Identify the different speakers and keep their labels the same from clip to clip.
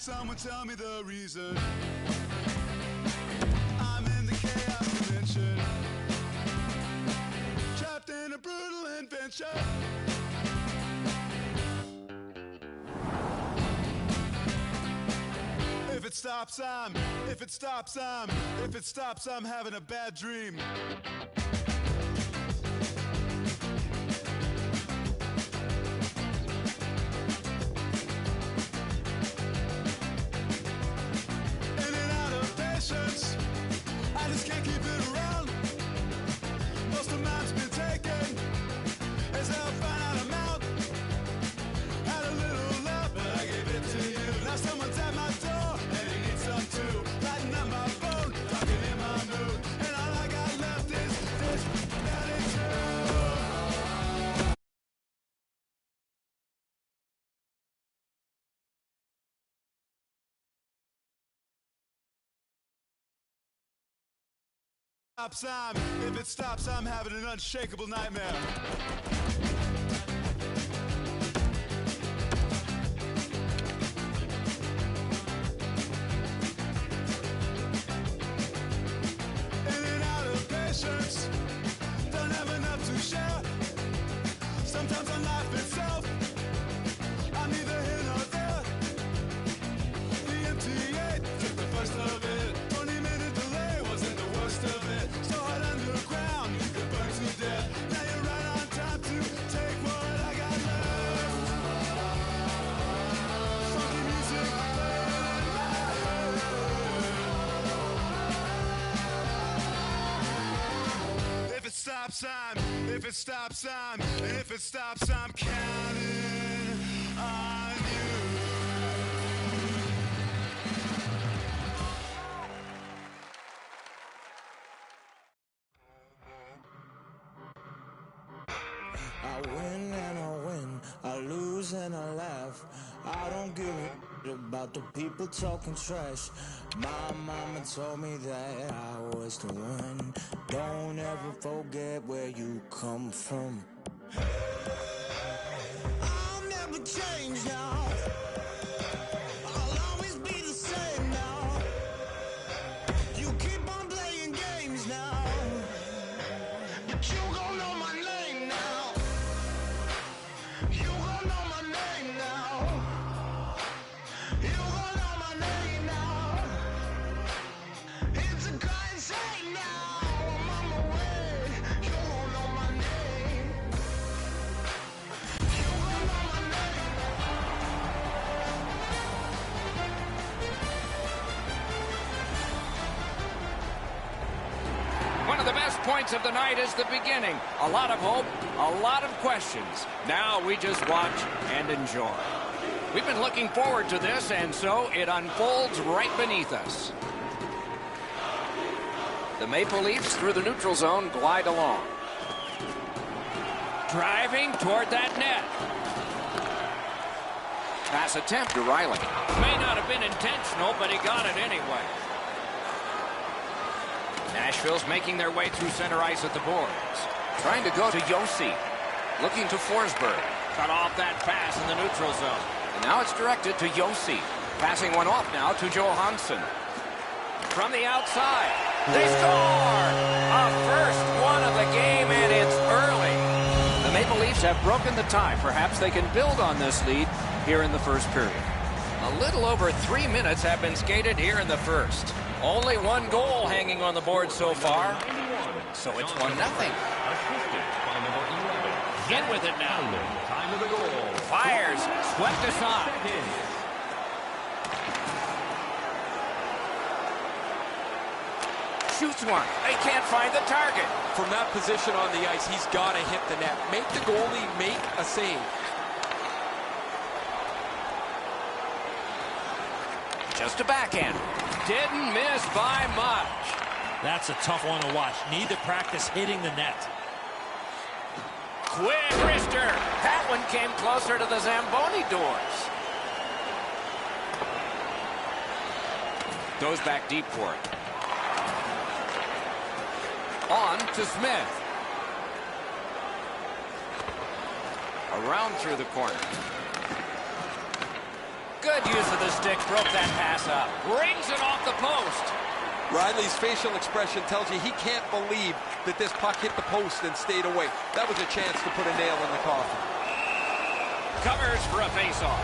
Speaker 1: someone tell me the reason? I'm in the chaos dimension, trapped in a brutal invention. If it stops, I'm having a bad dream. I just can't keep it around. Most of mine's been taken, as I'll find out I'm out. Had a little love, but I gave it to you. Now someone's at my door, and he needs some too. Lighting up my phone, talking in my mood, and all I got left is this attitude. If it stops, I'm having an unshakable nightmare. In and out of patience, don't have enough to share. Sometimes on life itself, I'm neither here nor there. The MTA took the first of it. 20-minute delay wasn't the worst of it. So hot underground, you could burn to death. Now you're right on time to take what I got left. Funky music playing in my head. If it stops, I'm counting on you.
Speaker 2: I win and I win, I lose and I laugh. I don't give a about the people talking trash. My mama told me that I was the one. Don't ever forget where you come from. I'll never change now. I'll always be the same now. You keep on playing games now, but you gon' know my name now. You gon' know my name now. You gon' know my name now. It's a crime scene now. I'm on my way. You gon' know my name. You gon' know my name.
Speaker 3: One of the best points of the night is the beginning. A lot of hope, a lot of questions. Now we just watch and enjoy. We've been looking forward to this, and so it unfolds right beneath us. The Maple Leafs through the neutral zone glide along. Driving toward that net. Pass attempt to Riley. May not have been intentional, but he got it anyway. Nashville's making their way through center ice at the boards. Trying to go to Yossi. Looking to Forsberg. Cut off that pass in the neutral zone. And now it's directed to Yossi. Passing one off now to Johansson. From the outside. They score! A first one of the game, and it's early. The Maple Leafs have broken the tie. Perhaps they can build on this lead here in the first period. A little over 3 minutes have been skated here in the first. Only one goal hanging on the board so far. So it's 1-0. In with it now.
Speaker 4: Time of the goal.
Speaker 3: Fires. Swept aside. Shoots one. They can't find the target.
Speaker 5: From that position on the ice, he's got to hit the net. Make the goalie make a save.
Speaker 3: Just a backhand. Didn't miss by much.
Speaker 6: That's a tough one to watch. Need to practice hitting the net.
Speaker 3: Quick wrister. That one came closer to the Zamboni doors. Goes back deep for it. On to Smith. Around through the corner. Good Good use of the stick. Broke that pass up. Brings it off the post.
Speaker 5: Riley's facial expression tells you he can't believe that this puck hit the post and stayed away. That was a chance to put a nail in the coffin.
Speaker 3: Covers for a face-off.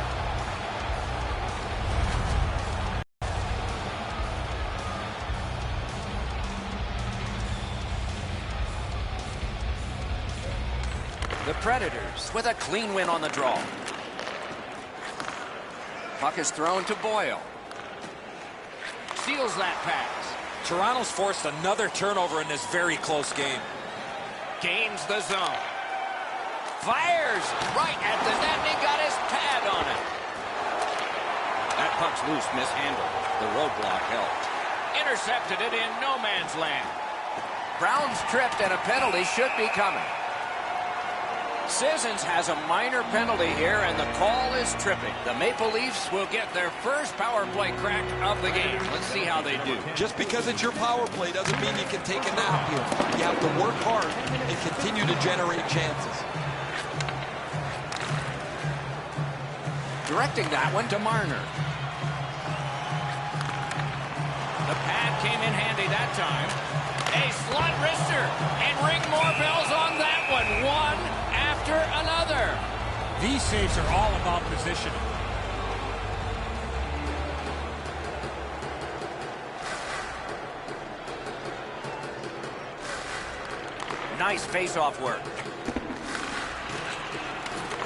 Speaker 3: The Predators with a clean win on the draw. Puck is thrown to Boyle. Steals that pass.
Speaker 6: Toronto's forced another turnover in this very close game.
Speaker 3: Gains the zone. Fires right at the net, and he got his pad on it. That puck's loose, mishandled. The roadblock helped. Intercepted it in no man's land. Brown's tripped, and a penalty should be coming. Sissons has a minor penalty here, and the call is tripping. The Maple Leafs will get their first power play crack of the game. Let's see how they do.
Speaker 5: Just because it's your power play doesn't mean you can take a nap here. You have to work hard and continue to generate chances.
Speaker 3: Directing that one to Marner. The pad came in handy that time. A slot wrister, and ring more bells on that one. One after another.
Speaker 6: These saves are all about positioning.
Speaker 3: Nice face-off work.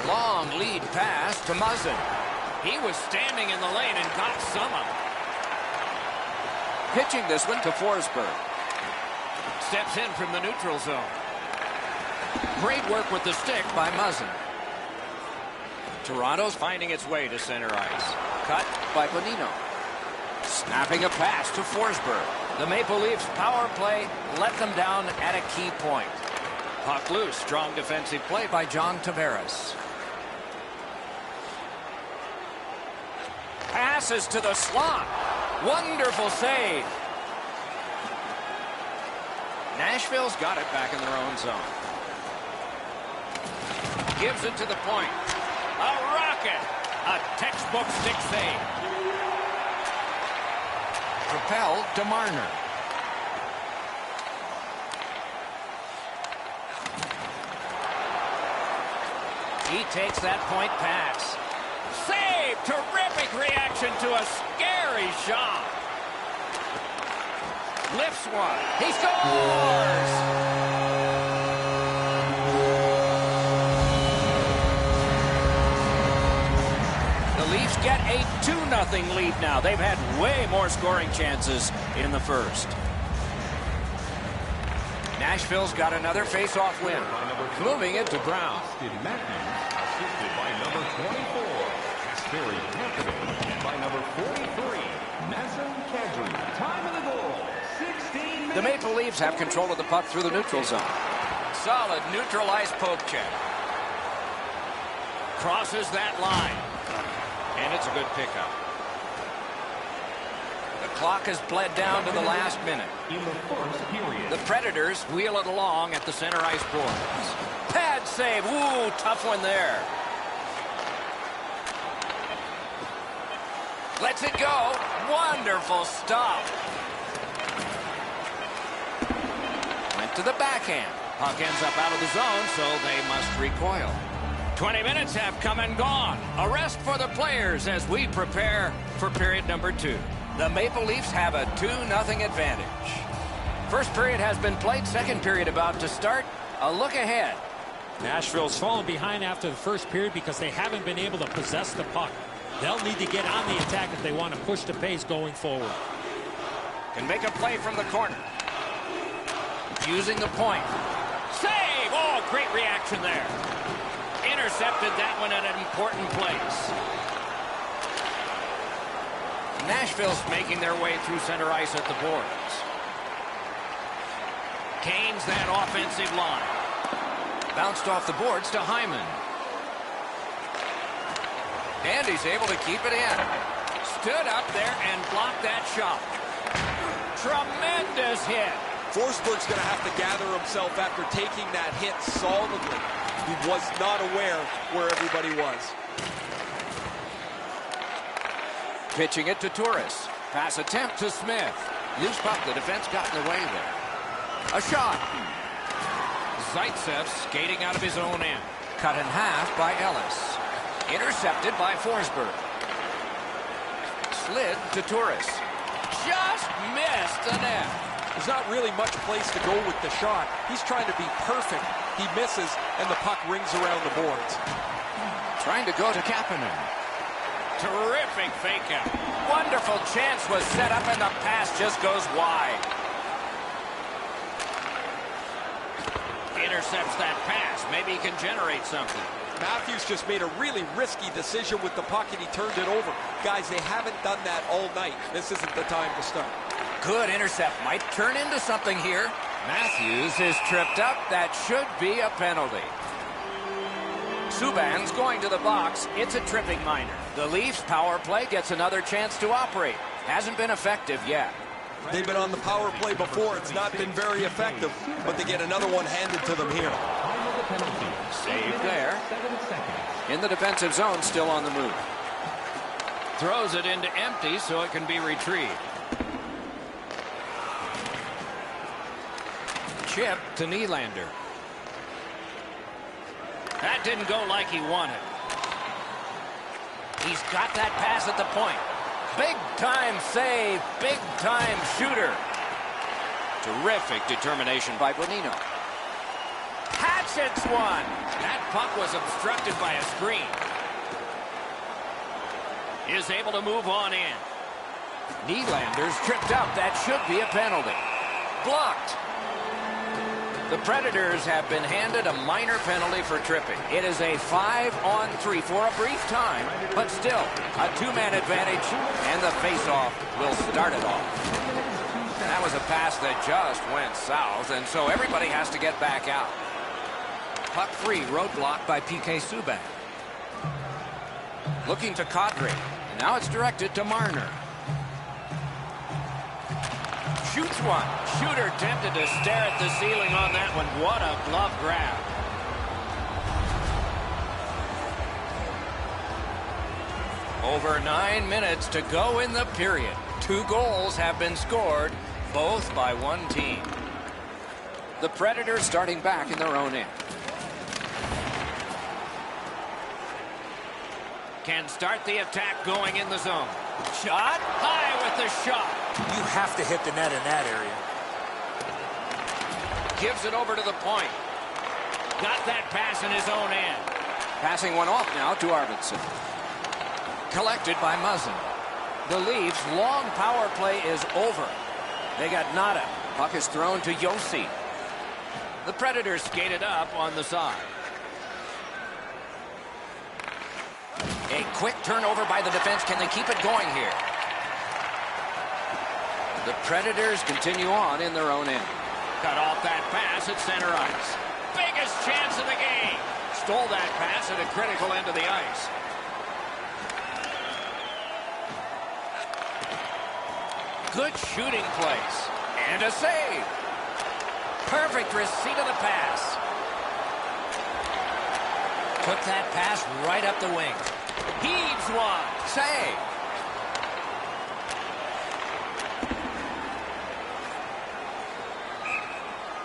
Speaker 3: Long lead pass to Muzzin. He was standing in the lane and got some of it. Pitching this one to Forsberg. Steps in from the neutral zone. Great work with the stick by Muzzin. Toronto's finding its way to center ice. Cut by Bonino. Snapping a pass to Forsberg. The Maple Leafs power play let them down at a key point. Puck loose. Strong defensive play by John Tavares. Passes to the slot. Wonderful save. Nashville's got it back in their own zone. Gives it to the point. A rocket. A textbook stick save. Propelled to Marner. He takes that point pass. Save! Terrific reaction to a scary shot. Lifts one. He scores! The Leafs get a 2-0 lead now. They've had way more scoring chances in the first. Nashville's got another face-off win. Moving it to Brown.
Speaker 4: Assisted by number 24, Kasperi Kapanen, by number 43, Nazem Kadri. Time of the goal, 16 minutes.
Speaker 3: The Maple Leafs have control of the puck through the neutral zone. Solid neutral ice poke check. Crosses that line. And it's a good pickup. The clock has bled down to the last minute.
Speaker 4: In the first period.
Speaker 3: The Predators wheel it along at the center ice boards. Pad save. Ooh, tough one there. Lets it go. Wonderful stop. Went to the backhand. Puck ends up out of the zone, so they must recoil. 20 minutes have come and gone. A rest for the players as we prepare for period number 2. The Maple Leafs have a 2-0 advantage. First period has been played. Second period about to start. A look ahead.
Speaker 6: Nashville's fallen behind after the first period because they haven't been able to possess the puck. They'll need to get on the attack if they want to push the pace going forward.
Speaker 3: Can make a play from the corner. Using the point. Save! Oh, great reaction there. Intercepted that one at an important place. Nashville's making their way through center ice at the boards. Canes that offensive line. Bounced off the boards to Hyman. And he's able to keep it in. Stood up there and blocked that shot. Tremendous hit.
Speaker 5: Forsberg's going to have to gather himself after taking that hit solidly. He was not aware where everybody was.
Speaker 3: Pitching it to Torres. Pass attempt to Smith. Loose puck. The defense got in the way there. A shot. Zaitsev skating out of his own end. Cut in half by Ellis. Intercepted by Forsberg. Slid to Torres. Just missed the net.
Speaker 5: There's not really much place to go with the shot. He's trying to be perfect. He misses, and the puck rings around the boards.
Speaker 3: Trying to go to Kapanen. Terrific fake out. Wonderful chance was set up, and the pass just goes wide. Intercepts that pass. Maybe he can generate something.
Speaker 5: Matthews just made a really risky decision with the puck, and he turned it over. Guys, they haven't done that all night. This isn't the time to start.
Speaker 3: Good intercept. Might turn into something here. Matthews is tripped up. That should be a penalty. Subban's going to the box. It's a tripping minor. The Leafs power play gets another chance to operate. Hasn't been effective yet.
Speaker 5: They've been on the power play before. It's not been very effective, but they get another one handed to them here.
Speaker 3: Save there. In the defensive zone, still on the move. Throws it into empty so it can be retrieved. Chip to Nylander. That didn't go like he wanted. He's got that pass at the point. Big time save, big time shooter. Terrific determination by Bonino. Hatchets one. That puck was obstructed by a screen. Is able to move on in. Nylander's tripped up. That should be a penalty. Blocked. The Predators have been handed a minor penalty for tripping. It is a 5-on-3 for a brief time, but still a two-man advantage, and the face-off will start it off. And that was a pass that just went south, and so everybody has to get back out. Puck free, roadblock by P.K. Subban. Looking to Kadri, and now it's directed to Marner. Shoots one. Shooter tempted to stare at the ceiling on that one. What a glove grab. Over 9 minutes to go in the period. 2 goals have been scored, both by one team. The Predators starting back in their own end. Can start the attack going in the zone. Shot. High with the shot.
Speaker 6: You have to hit the net in that area.
Speaker 3: Gives it over to the point. Got that pass in his own end. Passing one off now to Arvidsson. Collected by Muzzin. The Leafs' long power play is over. They got nada. Puck is thrown to Yossi. The Predators skated up on the side. A quick turnover by the defense. Can they keep it going here? The Predators continue on in their own end. Cut off that pass at center ice. Biggest chance of the game. Stole that pass at a critical end of the ice. Good shooting place. And a save. Perfect receipt of the pass. Took that pass right up the wing. Heaves one. Save.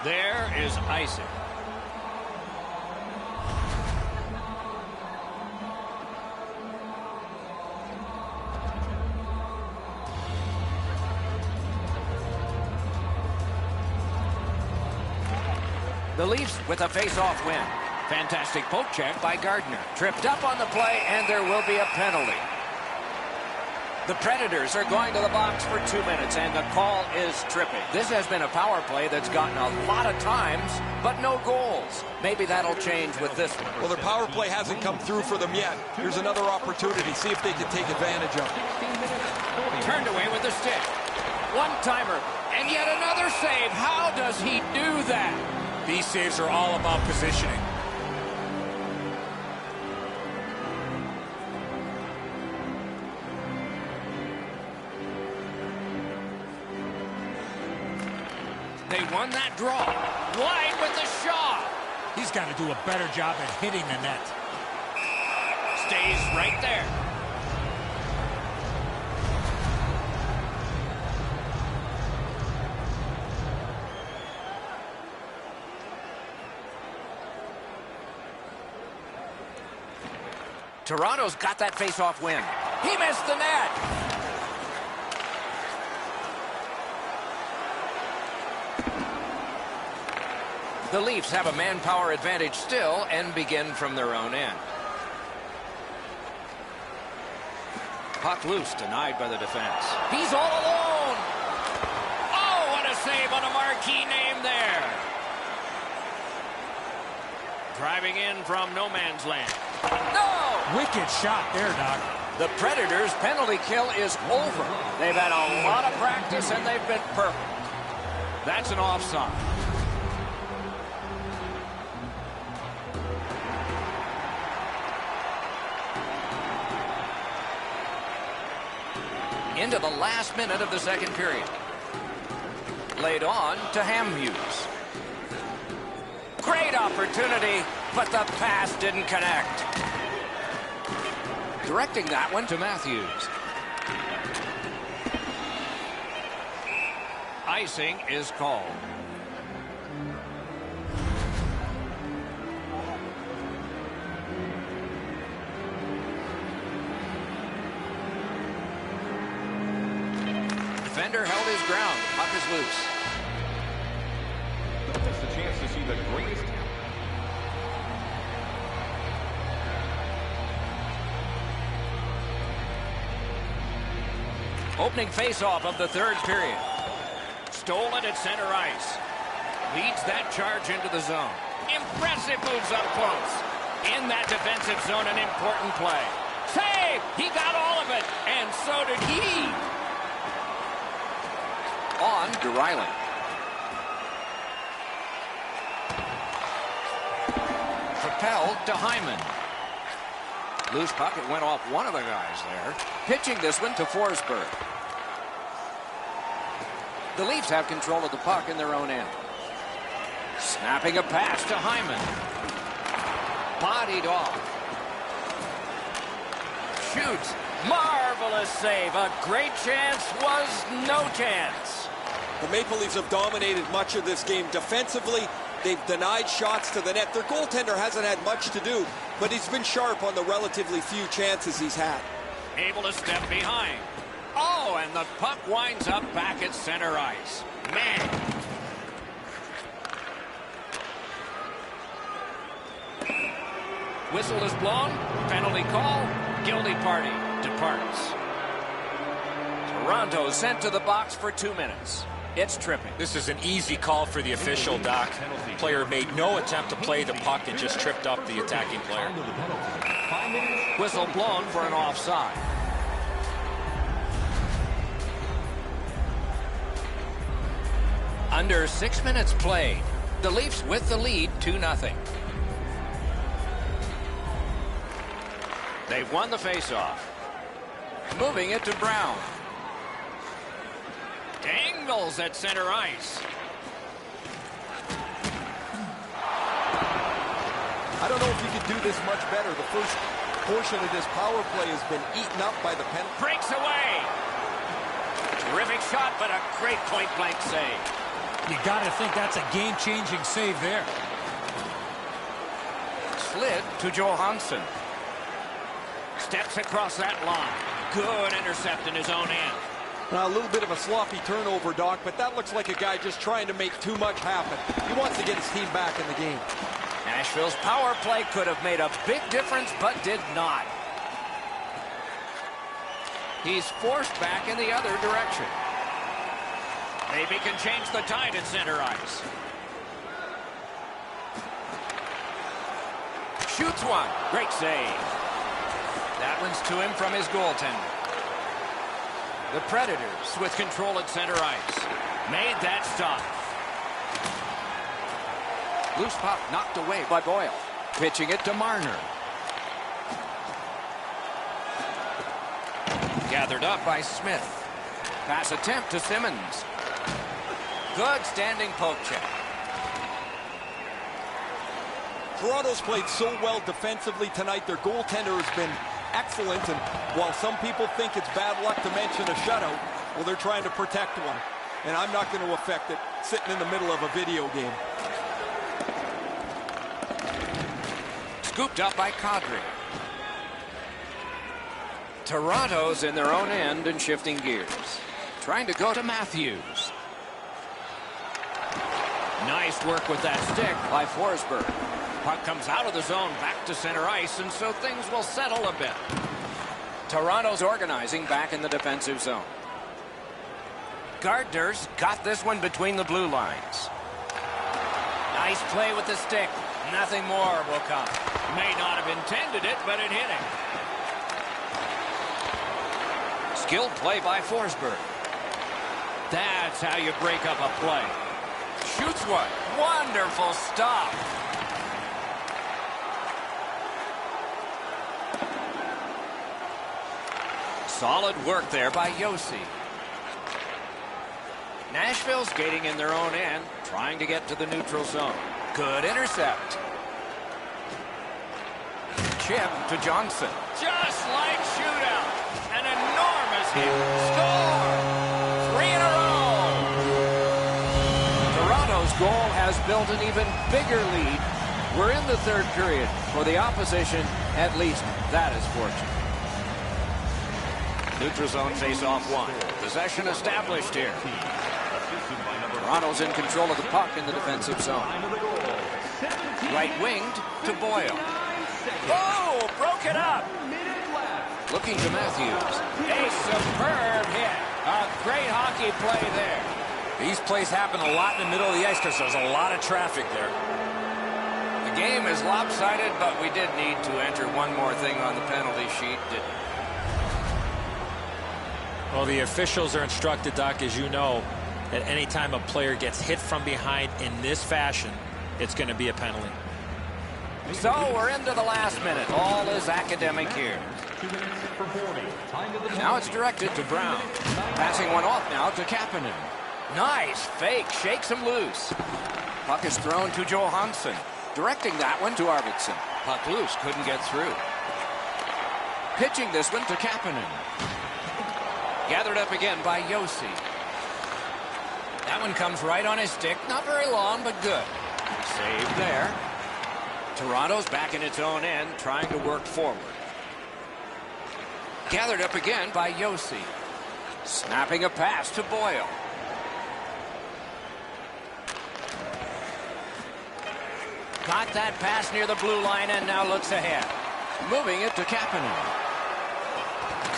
Speaker 3: There is icing. The Leafs with a face-off win. Fantastic poke check by Gardner. Tripped up on the play, and there will be a penalty. The Predators are going to the box for 2 minutes, and the call is tripping. This has been a power play that's gotten a lot of times, but no goals. Maybe that'll change with this one.
Speaker 5: Well, their power play hasn't come through for them yet. Here's another opportunity. See if they can take advantage of it.
Speaker 3: Turned away with the stick. One-timer, and yet another save. How does he do that?
Speaker 6: These saves are all about positioning.
Speaker 3: They won that draw. Wide with the shot.
Speaker 6: He's got to do a better job at hitting the net.
Speaker 3: Stays right there. Toronto's got that face-off win. He missed the net. The Leafs have a manpower advantage still and begin from their own end. Puck loose, denied by the defense. He's all alone. Oh, what a save on a marquee name there. Driving in from no man's land. No!
Speaker 6: Wicked shot there, Doc.
Speaker 3: The Predators' penalty kill is over. They've had a lot of practice and they've been perfect. That's an offside. Into the last minute of the second period. Laid on to Hamhuis. Great opportunity, but the pass didn't connect. Directing that one to Matthews. Icing is called. Defender held his ground. Puck is loose.
Speaker 4: Just a chance to see the greatest.
Speaker 3: Opening face-off of the third period. Stolen at center ice. Leads that charge into the zone. Impressive moves up close. In that defensive zone, an important play. Save! He got all of it, and so did he. On to Riley. Propelled to Hyman. Loose puck, it went off one of the guys there. Pitching this one to Forsberg. The Leafs have control of the puck in their own end. Snapping a pass to Hyman. Bodied off. Shoots. Marvelous save. A great chance was no chance.
Speaker 5: The Maple Leafs have dominated much of this game. Defensively, they've denied shots to the net. Their goaltender hasn't had much to do, but he's been sharp on the relatively few chances he's had.
Speaker 3: Able to step behind. Oh, and the puck winds up back at center ice. Man. Whistle is blown. Penalty call. Guilty party departs. Toronto sent to the box for 2 minutes. It's tripping.
Speaker 6: This is an easy call for the official, Doc. Player made no attempt to play the puck and just tripped up the attacking player.
Speaker 3: Whistle blown for an offside. Under 6 minutes played. The Leafs with the lead 2-0. They've won the faceoff. Moving it to Brown. Dangles at center ice.
Speaker 5: I don't know if you could do this much better. The first portion of this power play has been eaten up by the penalty.
Speaker 3: Breaks away. Terrific shot, but a great point-blank save.
Speaker 6: You got to think that's a game-changing save there.
Speaker 3: Slid to Johansson. Steps across that line. Good intercept in his own end.
Speaker 5: Now, a little bit of a sloppy turnover, Doc, but that looks like a guy just trying to make too much happen. He wants to get his team back in the game.
Speaker 3: Nashville's power play could have made a big difference, but did not. He's forced back in the other direction. Maybe can change the tide at center ice. Shoots one. Great save. That one's to him from his goaltender. The Predators with control at center ice. Made that stop. Loose puck knocked away by Boyle. Pitching it to Marner. Gathered up by Smith. Pass attempt to Simmons. Good standing poke check.
Speaker 5: Toronto's played so well defensively tonight. Their goaltender has been excellent, and while some people think it's bad luck to mention a shutout, well, they're trying to protect one, and I'm not going to affect it sitting in the middle of a video game.
Speaker 3: Scooped up by Kadri. Toronto's in their own end and shifting gears. Trying to go to Matthews. Nice work with that stick by Forsberg. Puck comes out of the zone back to center ice, and so things will settle a bit. Toronto's organizing back in the defensive zone. Gardner's got this one between the blue lines. Nice play with the stick. Nothing more will come. May not have intended it, but it hit him. Skilled play by Forsberg. That's how you break up a play. Shoots one. Wonderful stop. Solid work there by Josi. Nashville's skating in their own end, trying to get to the neutral zone. Good intercept. Chip to Johnson. Just like shootout. An enormous hit. Score! 3 in a row. Toronto's goal has built an even bigger lead. We're in the third period. For the opposition, at least that is fortunate. Neutral zone face-off one. Possession established here. Toronto's in control of the puck in the defensive zone. Right-winged to Boyle. Oh, broke it up. Looking to Matthews. A superb hit. A great hockey play there.
Speaker 6: These plays happen a lot in the middle of the ice because there's a lot of traffic there.
Speaker 3: The game is lopsided, but we did need to enter one more thing on the penalty sheet, didn't we?
Speaker 6: Well, the officials are instructed, Doc, as you know, that any time a player gets hit from behind in this fashion, it's going to be a penalty.
Speaker 3: So we're into the last minute. All is academic here. Now it's directed to Brown. Passing one off now to Kapanen. Nice fake. Shakes him loose. Puck is thrown to Johansson. Directing that one to Arvidsson. Puck loose. Couldn't get through. Pitching this one to Kapanen. Gathered up again by Josi. That one comes right on his stick. Not very long, but good. Saved there. Toronto's back in its own end, trying to work forward. Gathered up again by Josi. Snapping a pass to Boyle. Got that pass near the blue line and now looks ahead. Moving it to Kapanen.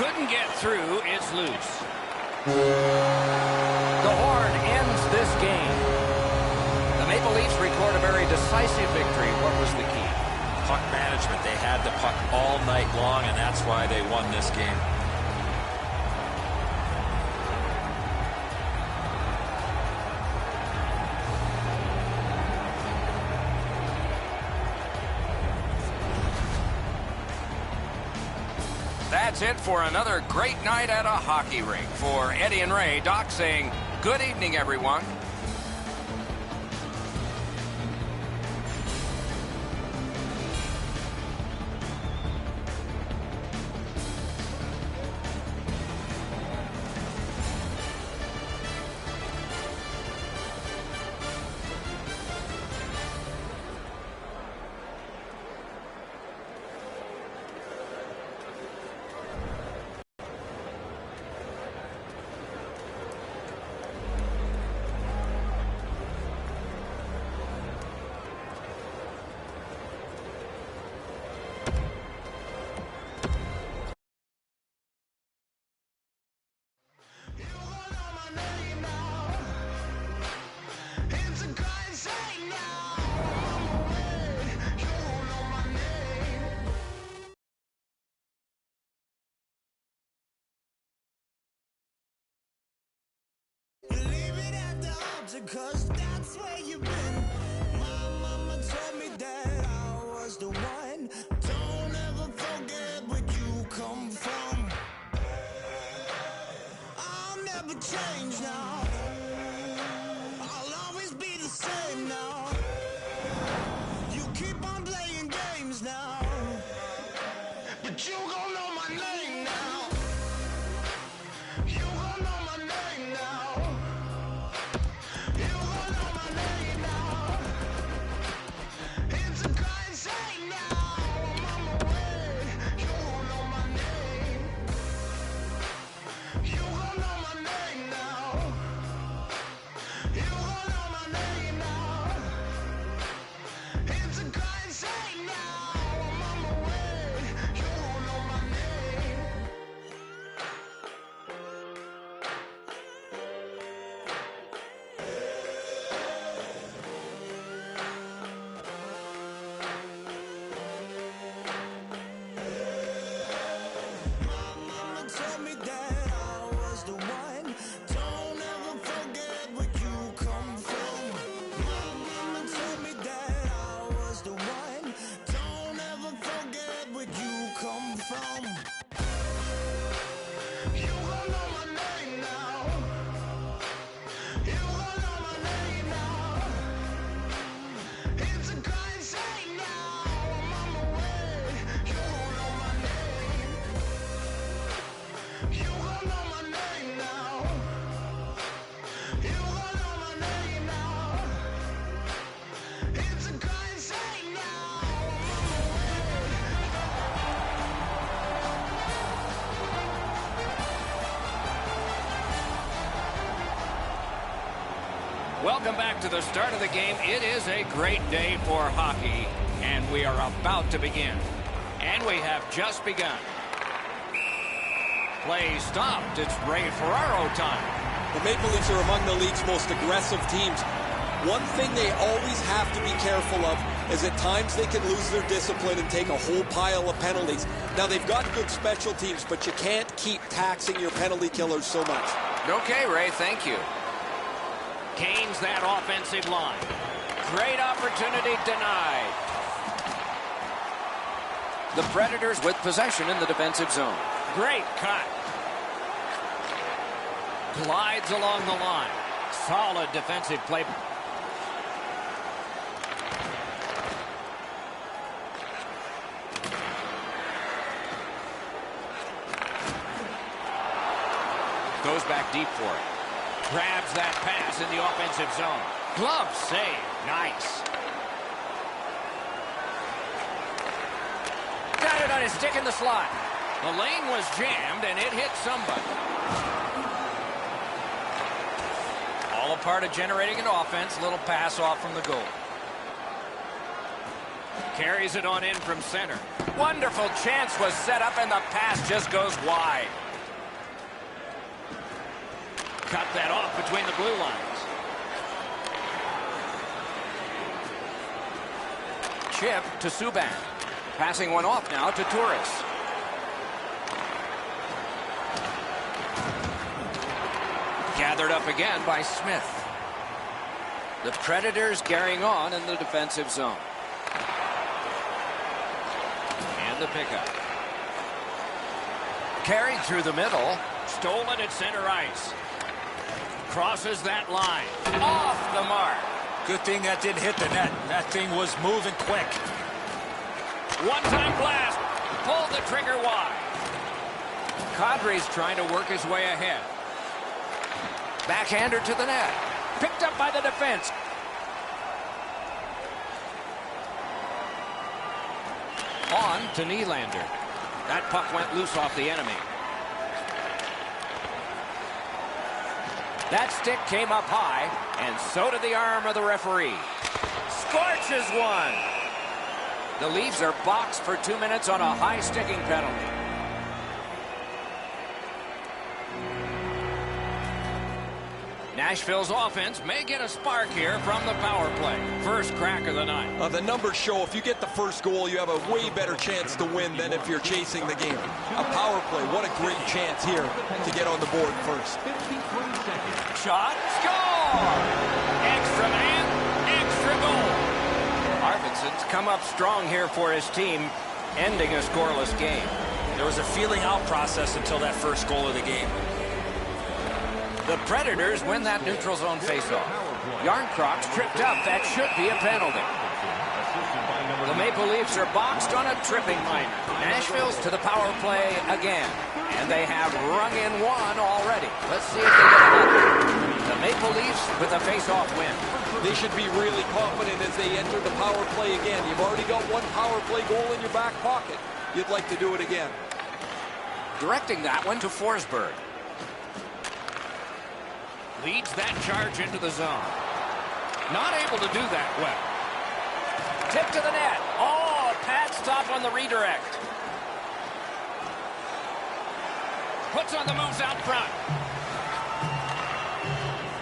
Speaker 3: Couldn't get through. It's loose. The horn ends this game. The Maple Leafs record a very decisive victory. What was the key?
Speaker 6: Puck management. They had the puck all night long, and that's why they won this game.
Speaker 3: That's it for another great night at a hockey rink. For Eddie and Ray, Doc saying good evening, everyone.
Speaker 2: Cause that's where you've been. My mama told me that I was the one. Don't ever forget where you come from. I'll never change now. I'll always be the same now. You keep on playing games now, but you gon' know my name now. You gon' know my name now.
Speaker 3: Welcome back to the start of the game. It is a great day for hockey, and we are about to begin. And we have just begun. Play stopped. It's Ray Ferraro time.
Speaker 5: The Maple Leafs are among the league's most aggressive teams. One thing they always have to be careful of is at times they can lose their discipline and take a whole pile of penalties. Now, they've got good special teams, but you can't keep taxing your penalty killers so much.
Speaker 3: Okay, Ray, thank you. Gains that offensive line. Great opportunity denied. The Predators with possession in the defensive zone. Great cut. Glides along the line. Solid defensive play. Goes back deep for it. Grabs that pass in the offensive zone. Glove save. Nice. Got it on his stick in the slot. The lane was jammed, and it hit somebody. All a part of generating an offense. Little pass off from the goal. Carries it on in from center. Wonderful chance was set up, and the pass just goes wide. Cut that off between the blue lines. Chip to Subban. Passing one off now to Turris. Gathered up again by Smith. The Predators carrying on in the defensive zone. And the pickup. Carried through the middle. Stolen at center ice. Crosses that line. Off the mark.
Speaker 6: Good thing that didn't hit the net. That thing was moving quick.
Speaker 3: One-time blast. Pull the trigger wide. Kadri's trying to work his way ahead. Backhander to the net. Picked up by the defense. On to Nylander. That puck went loose off the enemy. That stick came up high, and so did the arm of the referee. Scorches one. The Leafs are boxed for 2 minutes on a high sticking penalty. Nashville's offense may get a spark here from the power play. First crack of the night.
Speaker 5: The numbers show if you get the first goal, you have a way better chance to win than if you're chasing the game. A power play, what a great chance here to get on the board first.
Speaker 3: Shot, score! Extra man, extra goal. Arvidsson's come up strong here for his team, ending a scoreless game.
Speaker 6: There was a feeling out process until that first goal of the game.
Speaker 3: The Predators win that neutral zone faceoff. Yarncrocs tripped up. That should be a penalty. The Maple Leafs are boxed on a tripping minor. Nashville's to the power play again. And they have rung in one already. Let's see if they get another. The Maple Leafs with a faceoff win.
Speaker 5: They should be really confident as they enter the power play again. You've already got one power play goal in your back pocket. You'd like to do it again.
Speaker 3: Directing that one to Forsberg. Leads that charge into the zone. Not able to do that well. Tip to the net. Oh, a pad stop on the redirect. Puts on the moves out front.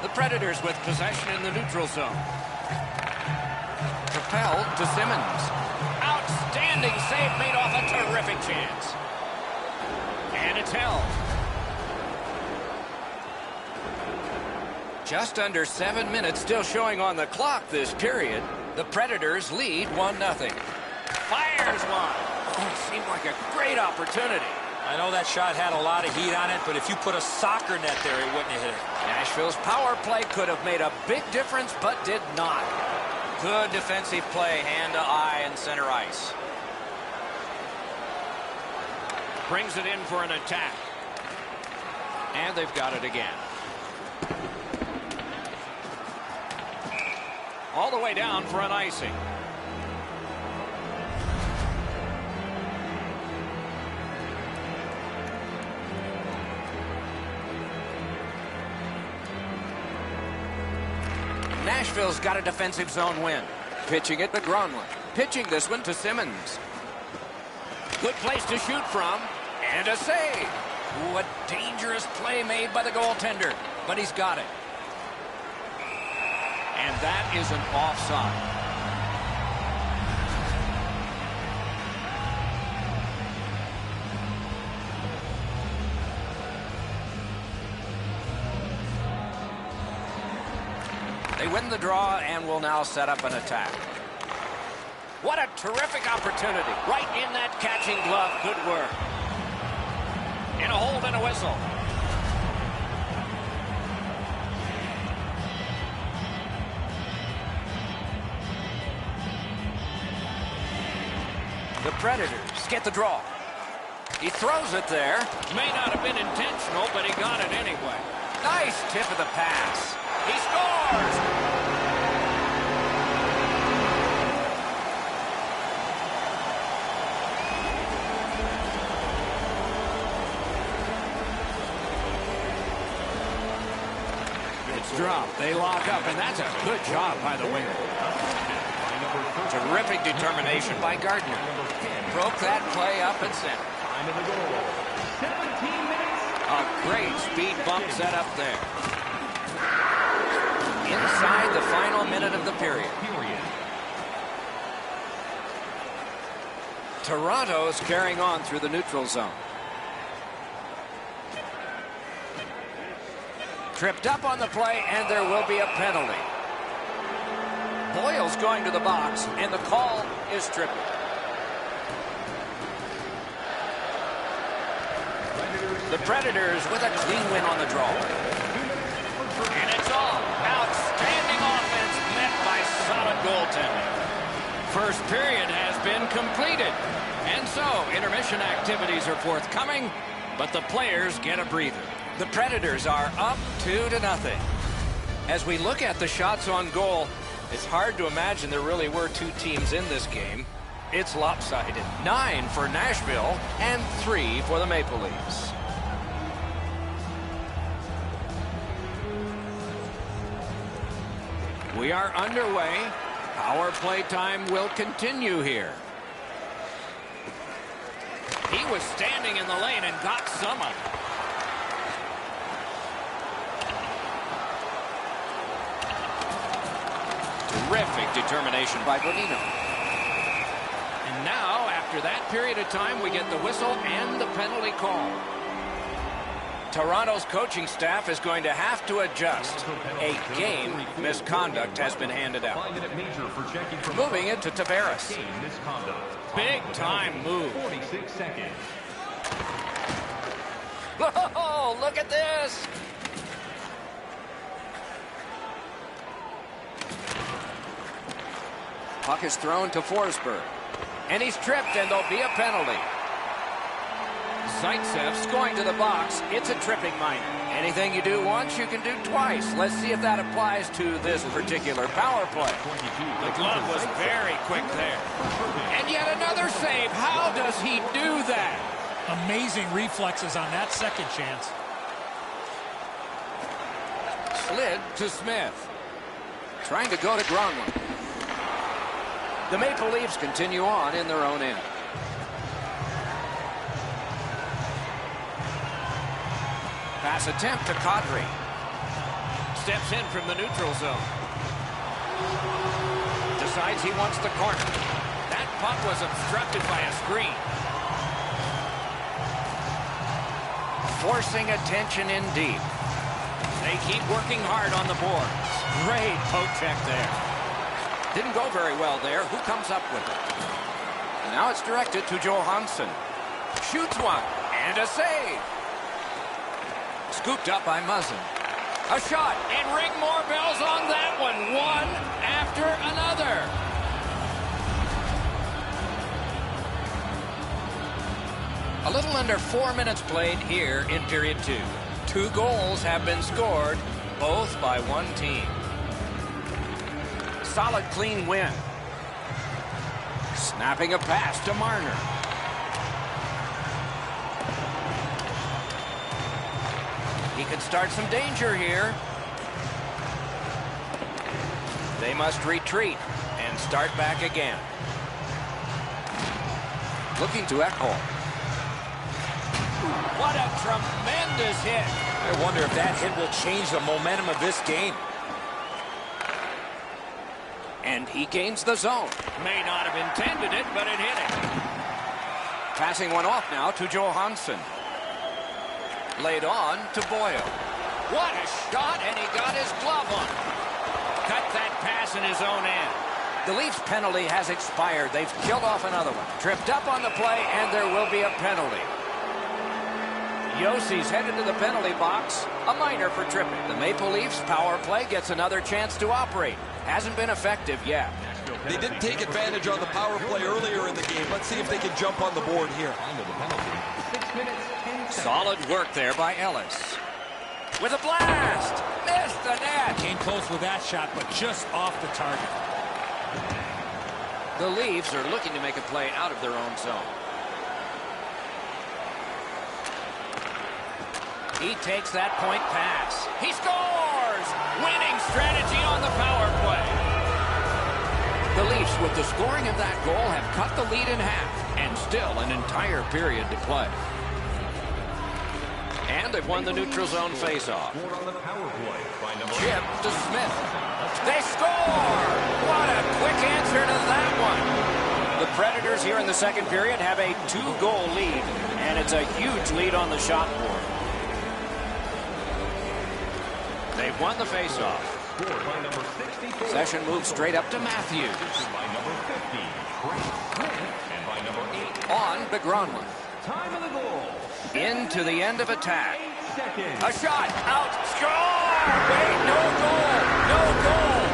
Speaker 3: The Predators with possession in the neutral zone. Propelled to Simmons. Outstanding save made off a terrific chance. And it's held. Just under 7 minutes still showing on the clock this period. The Predators lead 1-0. Fires one. Oh, it seemed like a great opportunity.
Speaker 6: I know that shot had a lot of heat on it, but if you put a soccer net there, it wouldn't have hit it.
Speaker 3: Nashville's power play could have made a big difference, but did not. Good defensive play, hand to eye and center ice. Brings it in for an attack. And they've got it again. All the way down for an icing. Nashville's got a defensive zone win. Pitching it to Gronlund. Pitching this one to Simmons. Good place to shoot from. And a save. Ooh, a dangerous play made by the goaltender. But he's got it. And that is an offside. They win the draw and will now set up an attack. What a terrific opportunity. Right in that catching glove. Good work. And a hold and a whistle. The Predators get the draw. He throws it there. May not have been intentional, but he got it anyway. Nice tip of the pass. He scores! It's dropped. They lock up, and that's a good job by the winger. Terrific determination by Gardner. Broke that play up and center. A great speed bump set up there. Inside the final minute of the period. Toronto's carrying on through the neutral zone. Tripped up on the play, and there will be a penalty. Boyle's going to the box, and the call is tripping. The Predators with a clean win on the draw. And it's all outstanding offense met by solid goaltending. First period has been completed. And so, intermission activities are forthcoming, but the players get a breather. The Predators are up 2-0. As we look at the shots on goal, it's hard to imagine there really were two teams in this game. It's lopsided. 9 for Nashville and 3 for the Maple Leafs. We are underway. Power play time will continue here. He was standing in the lane and got some of it. Terrific determination by Bonino. And now, after that period of time, we get the whistle and the penalty call. Toronto's coaching staff is going to have to adjust. A game misconduct has been handed out. Moving it to Tavares. Big time move.
Speaker 4: 46 seconds.
Speaker 3: Whoa, look at this. Puck is thrown to Forsberg. And he's tripped, and there'll be a penalty. Zaitsev's going to the box. It's a tripping minor. Anything you do once, you can do twice. Let's see if that applies to this particular power play. The glove was very quick there. And yet another save. How does he do that?
Speaker 6: Amazing reflexes on that second chance.
Speaker 3: Slid to Smith. Trying to go to Gronlund. The Maple Leafs continue on in their own end. Pass attempt to Kadri. Steps in from the neutral zone. Decides he wants the corner. That puck was obstructed by a screen. Forcing attention in deep. They keep working hard on the boards. Great poke check there. Didn't go very well there. Who comes up with it? And now it's directed to Johansson. Shoots one. And a save. Scooped up by Muzzin. A shot. And ring more bells on that one. One after another. A little under 4 minutes played here in period 2. 2 goals have been scored, both by one team. Solid, clean win. Snapping a pass to Marner. He could start some danger here. They must retreat and start back again. Looking to Ekholm. What a tremendous hit.
Speaker 7: I wonder if that hit will change the momentum of this game.
Speaker 3: And he gains the zone. May not have intended it, but it hit him. Passing one off now to Johansson. Laid on to Boyle. What a shot, and he got his glove on. Cut that pass in his own end. The Leafs penalty has expired. They've killed off another one. Tripped up on the play, and there will be a penalty. Yossi's headed to the penalty box. A minor for tripping. The Maple Leafs power play gets another chance to operate. Hasn't been effective yet.
Speaker 5: They didn't take advantage on the power play earlier in the game. Let's see if they can jump on the board here.
Speaker 3: Solid work there by Ellis. With a blast! Missed the net!
Speaker 6: Came close with that shot, but just off the target.
Speaker 3: The Leafs are looking to make a play out of their own zone. He takes that point pass. He scores! Winning strategy on the power play. The Leafs, with the scoring of that goal, have cut the lead in half, and still an entire period to play. And they've won the neutral zone faceoff. Chip to Smith. They score! What a quick answer to that one. The Predators here in the second period have a 2-goal lead, and it's a huge lead on the shot board. They've won the faceoff. Possession moves straight up to Matthews. On to Gronlund. Into the end of attack. A shot. Out. Score! Wait, no goal. No goal.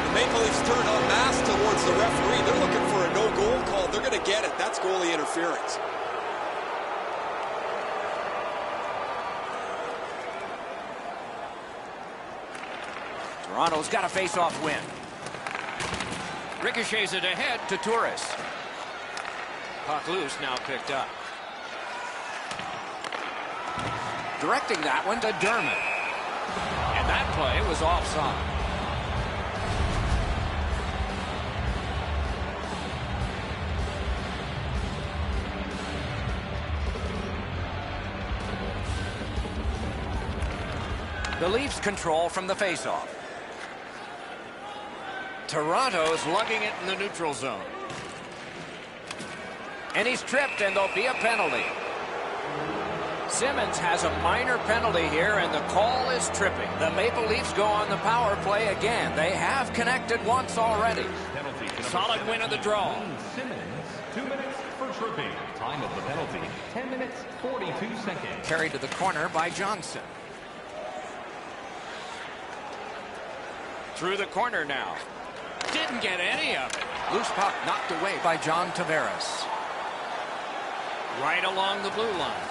Speaker 5: The Maple Leafs turn en masse towards the referee. They're looking for a no-goal call. They're going to get it. That's goalie interference.
Speaker 3: Toronto's got a face-off win. Ricochets it ahead to Turris. Puck loose, now picked up. Directing that one to Dermott. And that play was offside. The Leafs control from the faceoff. Toronto's lugging it in the neutral zone. And he's tripped, and there'll be a penalty. Simmons has a minor penalty here, and the call is tripping. The Maple Leafs go on the power play again. They have connected once already. Solid win of the draw.
Speaker 4: Simmons, 2 minutes for tripping. Time of the penalty, 10 minutes, 42 seconds.
Speaker 3: Carried to the corner by Johnson. Through the corner now. Didn't get any of it. Loose puck knocked away by John Tavares. Right along the blue line.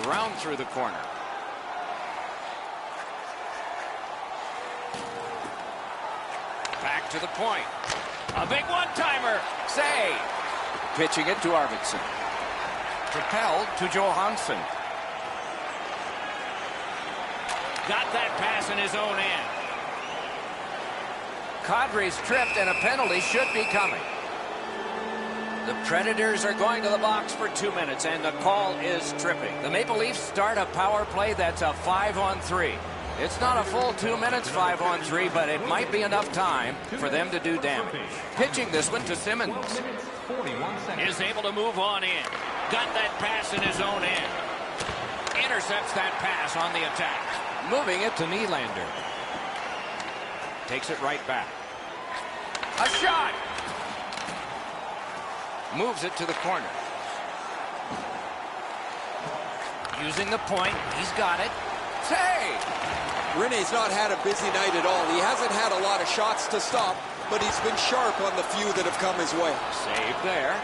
Speaker 3: Around through the corner. Back to the point. A big one-timer. Save. Pitching it to Arvidsson. Propelled to Johansson. Got that pass in his own end. Kadri's tripped, and a penalty should be coming. The Predators are going to the box for 2 minutes, and the call is tripping. The Maple Leafs start a power play that's a 5-on-3. It's not a full 2 minutes 5-on-3, but it might be enough time for them to do damage. Pitching this one to Simmons. Is able to move on in. Got that pass in his own end. Intercepts that pass on the attack. Moving it to Nylander. Takes it right back. A shot! Moves it to the corner. Using the point. He's got it. Save!
Speaker 5: Rene's not had a busy night at all. He hasn't had a lot of shots to stop, but he's been sharp on the few that have come his way.
Speaker 3: Save there.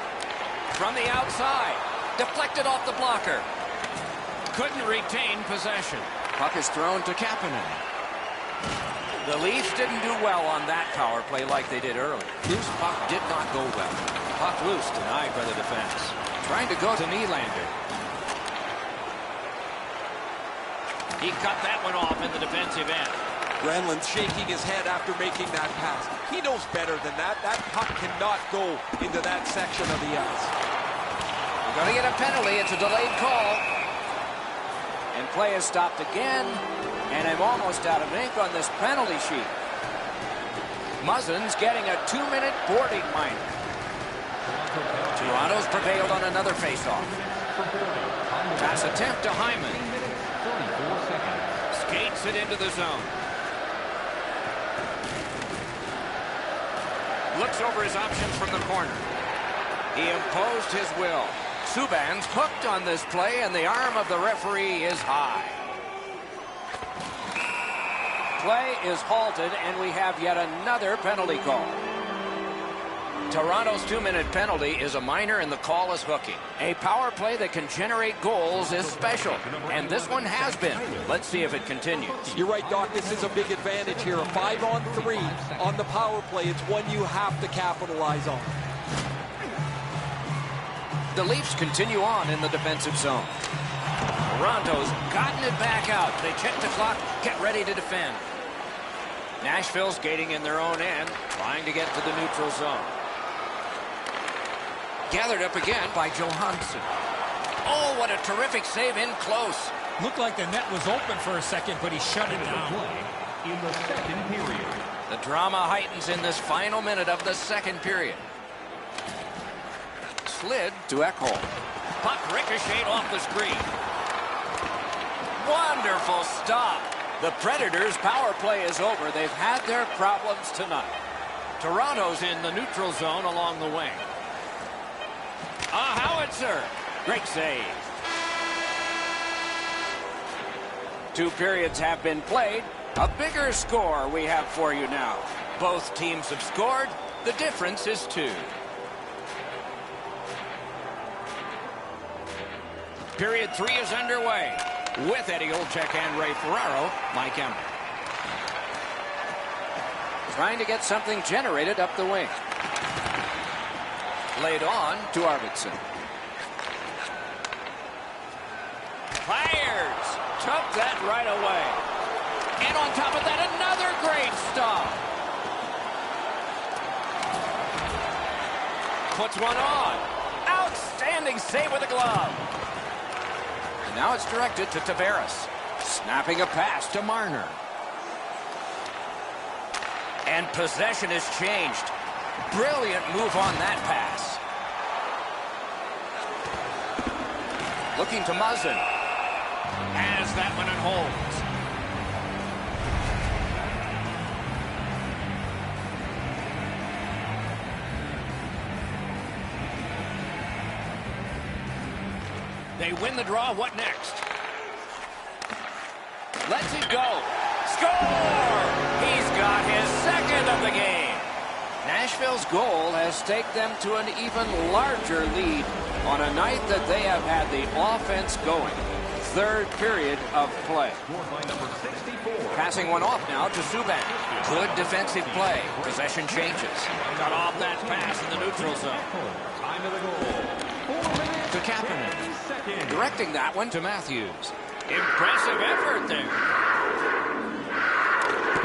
Speaker 3: From the outside. Deflected off the blocker. Couldn't retain possession. Puck is thrown to Kapanen. The Leafs didn't do well on that power play like they did earlier. Loose puck did not go well. Puck loose, denied by the defense. Trying to go to Nylander. He cut that one off in the defensive end.
Speaker 5: Granlund's shaking his head after making that pass. He knows better than that. That puck cannot go into that section of the ice.
Speaker 3: We're going to get a penalty. It's a delayed call. And play is stopped again. And I'm almost out of ink on this penalty sheet. Muzzin's getting a 2-minute boarding minor. Toronto's prevailed on another faceoff. Pass attempt to Hyman. Skates it into the zone. Looks over his options from the corner. He imposed his will. Subban's hooked on this play, and the arm of the referee is high. Play is halted, and we have yet another penalty call. Toronto's 2-minute penalty is a minor, and the call is hooking. A power play that can generate goals is special, and this one has been. Let's see if it continues.
Speaker 5: You're right, Doc. This is a big advantage here. A 5-on-3 on the power play. It's one you have to capitalize on.
Speaker 3: The Leafs continue on in the defensive zone. Toronto's gotten it back out. They check the clock, get ready to defend. Nashville's skating in their own end, trying to get to the neutral zone. Gathered up again by Johansson. Oh, what a terrific save in close.
Speaker 6: Looked like the net was open for a second, but he shut it down.
Speaker 4: In the second period.
Speaker 3: The drama heightens in this final minute of the second period. Slid to Ekholm. Puck ricocheted off the screen. Wonderful stop. The Predators' power play is over. They've had their problems tonight. Toronto's in the neutral zone along the wing. A howitzer. Great save. 2 periods have been played. A bigger score we have for you now. Both teams have scored. The difference is 2. Period 3 is underway. With Eddie Olczyk and Ray Ferraro, Mike Emmer. Trying to get something generated up the wing. Laid on to Arvidsson. Fires. Took that right away. And on top of that, another great stop. Puts one on. Outstanding save with a glove. And now it's directed to Tavares. Snapping a pass to Marner. And possession has changed. Brilliant move on that pass. Looking to Muzzin. Has that one and holds. They win the draw. What next? Lets it go. Score! He's got his second of the game. Nashville's goal has taken them to an even larger lead on a night that they have had the offense going. Third period of play. Passing one off now to Subban. Good defensive play. Possession changes. Got off that pass in the neutral zone.
Speaker 4: Time of the goal. 4 minutes.
Speaker 3: To Kapanen. Directing that one to Matthews. Impressive effort there.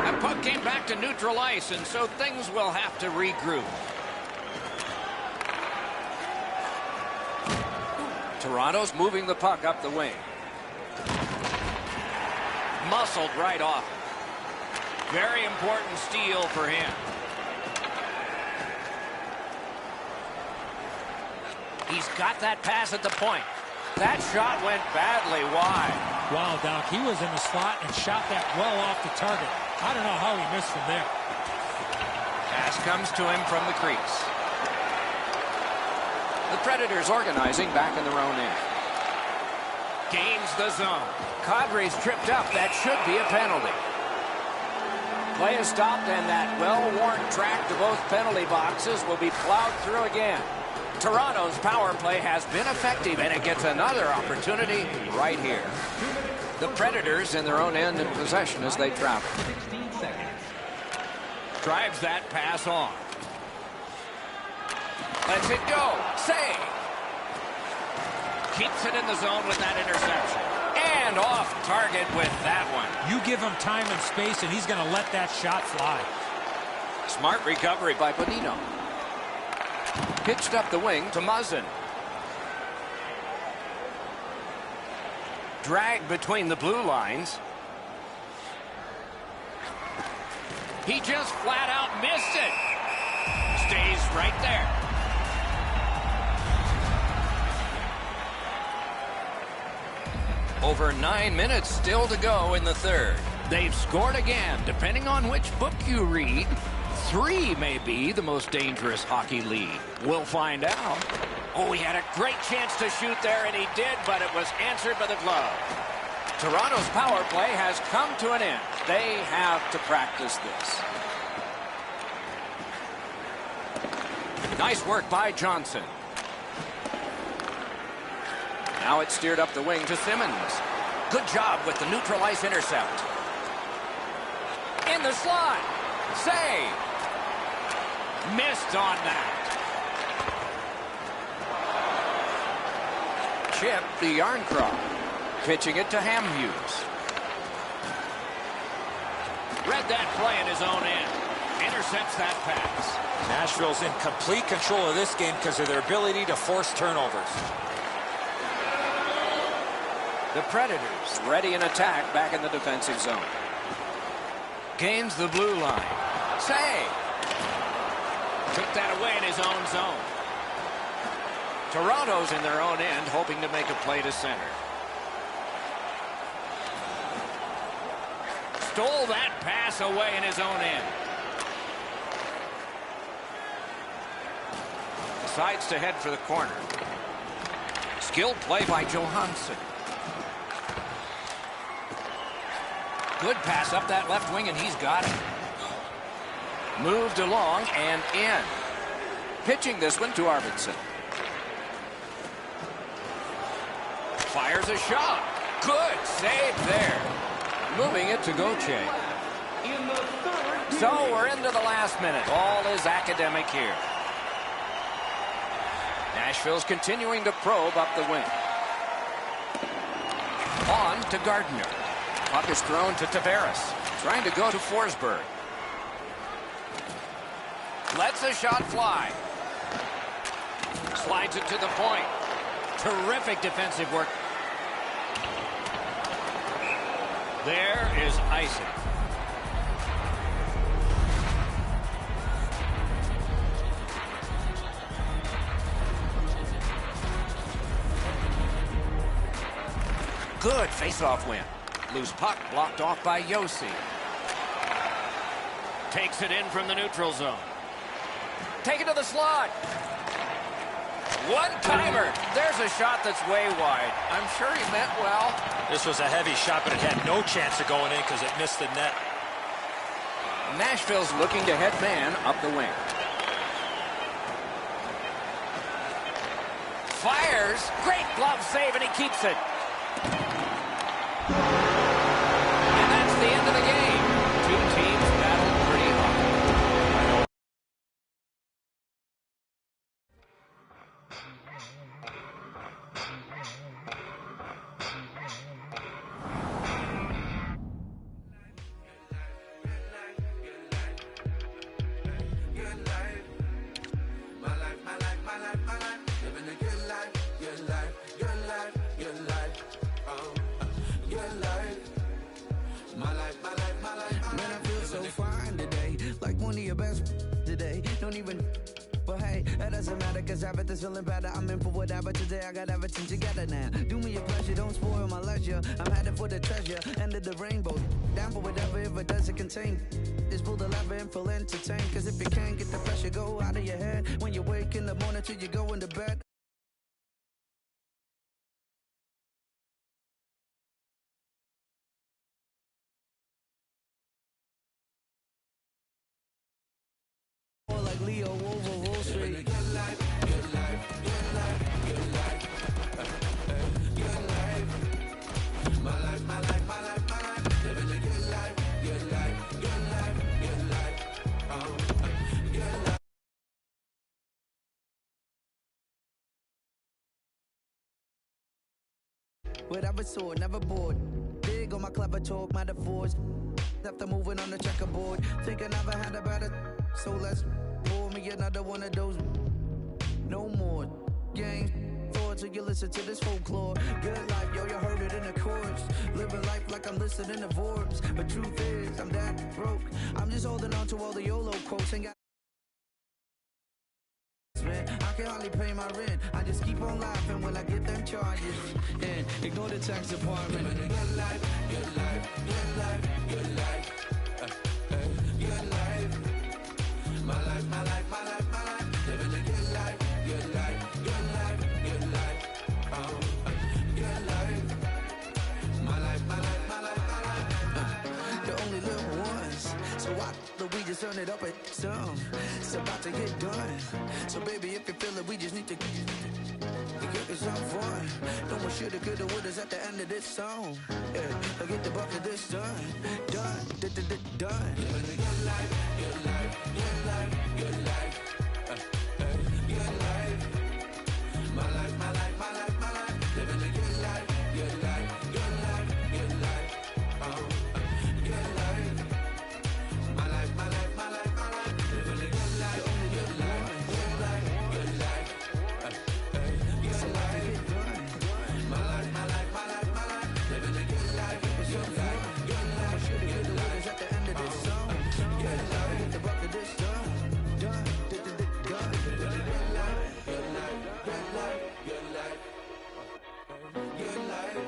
Speaker 3: That puck came back to neutral ice, and so things will have to regroup. Toronto's moving the puck up the wing. Muscled right off. Very important steal for him. He's got that pass at the point. That shot went badly wide.
Speaker 6: Wow, Doc, he was in the slot and shot that well off the target. I don't know how he missed from there.
Speaker 3: Pass comes to him from the crease. The Predators organizing back in their own end. Gains the zone. Kadri's tripped up. That should be a penalty. Play is stopped, and that well-worn track to both penalty boxes will be plowed through again. Toronto's power play has been effective, and it gets another opportunity right here. The Predators in their own end in possession as they travel.
Speaker 4: 16 seconds.
Speaker 3: Drives that pass on. Lets it go. Save. Keeps it in the zone with that interception. And And off target with that one.
Speaker 6: You give him time and space, and he's going to let that shot fly.
Speaker 3: Smart recovery by Bonino. Pitched up the wing to Muzzin. Drag between the blue lines. He just flat out missed it. Stays right there. Over 9 minutes still to go in the third. They've scored again. Depending on which book you read, 3 may be the most dangerous hockey league. We'll find out. Oh, he had a great chance to shoot there, and he did, but it was answered by the glove. Toronto's power play has come to an end. They have to practice this. Nice work by Johnson. Now it's steered up the wing to Simmons. Good job with the neutral ice intercept. In the slot. Save. Missed on that. Chip the Yarncroft. Pitching it to Hamhuis. Read that play in his own end. Intercepts that pass.
Speaker 7: Nashville's in complete control of this game because of their ability to force turnovers.
Speaker 3: The Predators ready in attack back in the defensive zone. Gains the blue line. Save. Took that away in his own zone. Toronto's in their own end, hoping to make a play to center. Stole that pass away in his own end. Decides to head for the corner. Skilled play by Johansson. Good pass up that left wing, and he's got it. Moved along and in. Pitching this one to Arvidsson. Fires a shot. Good save there. Moving it to Gauthier. So we're into the last minute. All is academic here. Nashville's continuing to probe up the wing. On to Gardner. Puck is thrown to Tavares. Trying to go to Forsberg. Lets a shot fly. Slides it to the point. Terrific defensive work. There is icing. Good face-off win. Loose puck blocked off by Josi. Takes it in from the neutral zone. Take it to the slot. One-timer. There's a shot that's way wide. I'm sure he meant well.
Speaker 7: This was a heavy shot, but it had no chance of going in because it missed the net.
Speaker 3: Nashville's looking to head man up the wing. Fires. Great glove save, and he keeps it. And that's the end of the game. Two teams battled pretty hard.
Speaker 8: This feeling better, I'm in for whatever. Today I got everything together now. Do me a pleasure, don't spoil my leisure. I'm headed for the treasure, end of the rainbow. Down for whatever, if it doesn't contain. Just pull the lever and feel entertained. Cause if you can't get the pressure, go out of your head. When you wake in the morning till you go into bed. Like Leo over Wall Street. whatever sort, never bored. Big on my clever talk, metaphors. After moving on the checkerboard, think I never had a better. So let's pour me another one of those. No more games. Thoughts, so you listen to this folklore. Good life, yo, you heard it in the chorus. Living life like I'm listening to Forbes. But truth is, I'm that broke. I'm just holding on to all the YOLO quotes. Ain't got I can hardly pay my rent. I just keep on laughing when I get them charges. And ignore the tax department. Good life, good life, good life, good life. Good life. My life, my life, my life, my life. Living a good life, good life, good life, good life. Good life. My life, my life, my life, my life. You only live once, so why don't we just turn it up at some? It's about to get done. So baby, if you feel it, we just need to get some fun. No more shoulda, coulda, wouldas at the end of this song. Yeah, I get the bucket this done, done, done. Living a good life, good life, good life, good life. Good life. My life, my life, my life, my life. Living a good life, good life, good life, good life. Good life. My life, my life, my life, my life. Living a good life, good life, good life, good life. Good life. My life, my life, my life, my life. Living a good life, good life, good life. Shoulda, coulda, wouldas at the end of this song. Good life, get the bucket this done, done, done. Good life, good life, good life, good life. Good life.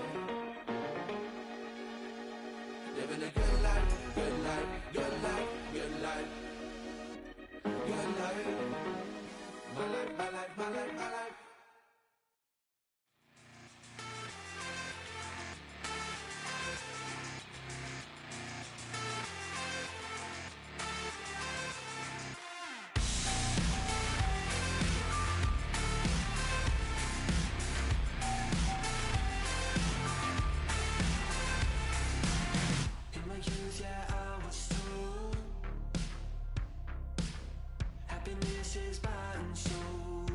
Speaker 8: Living a good life, good life, good life, good life. Good life. My life, my life, my life, my life. In my youth, yeah, I was told happiness is bought and sold.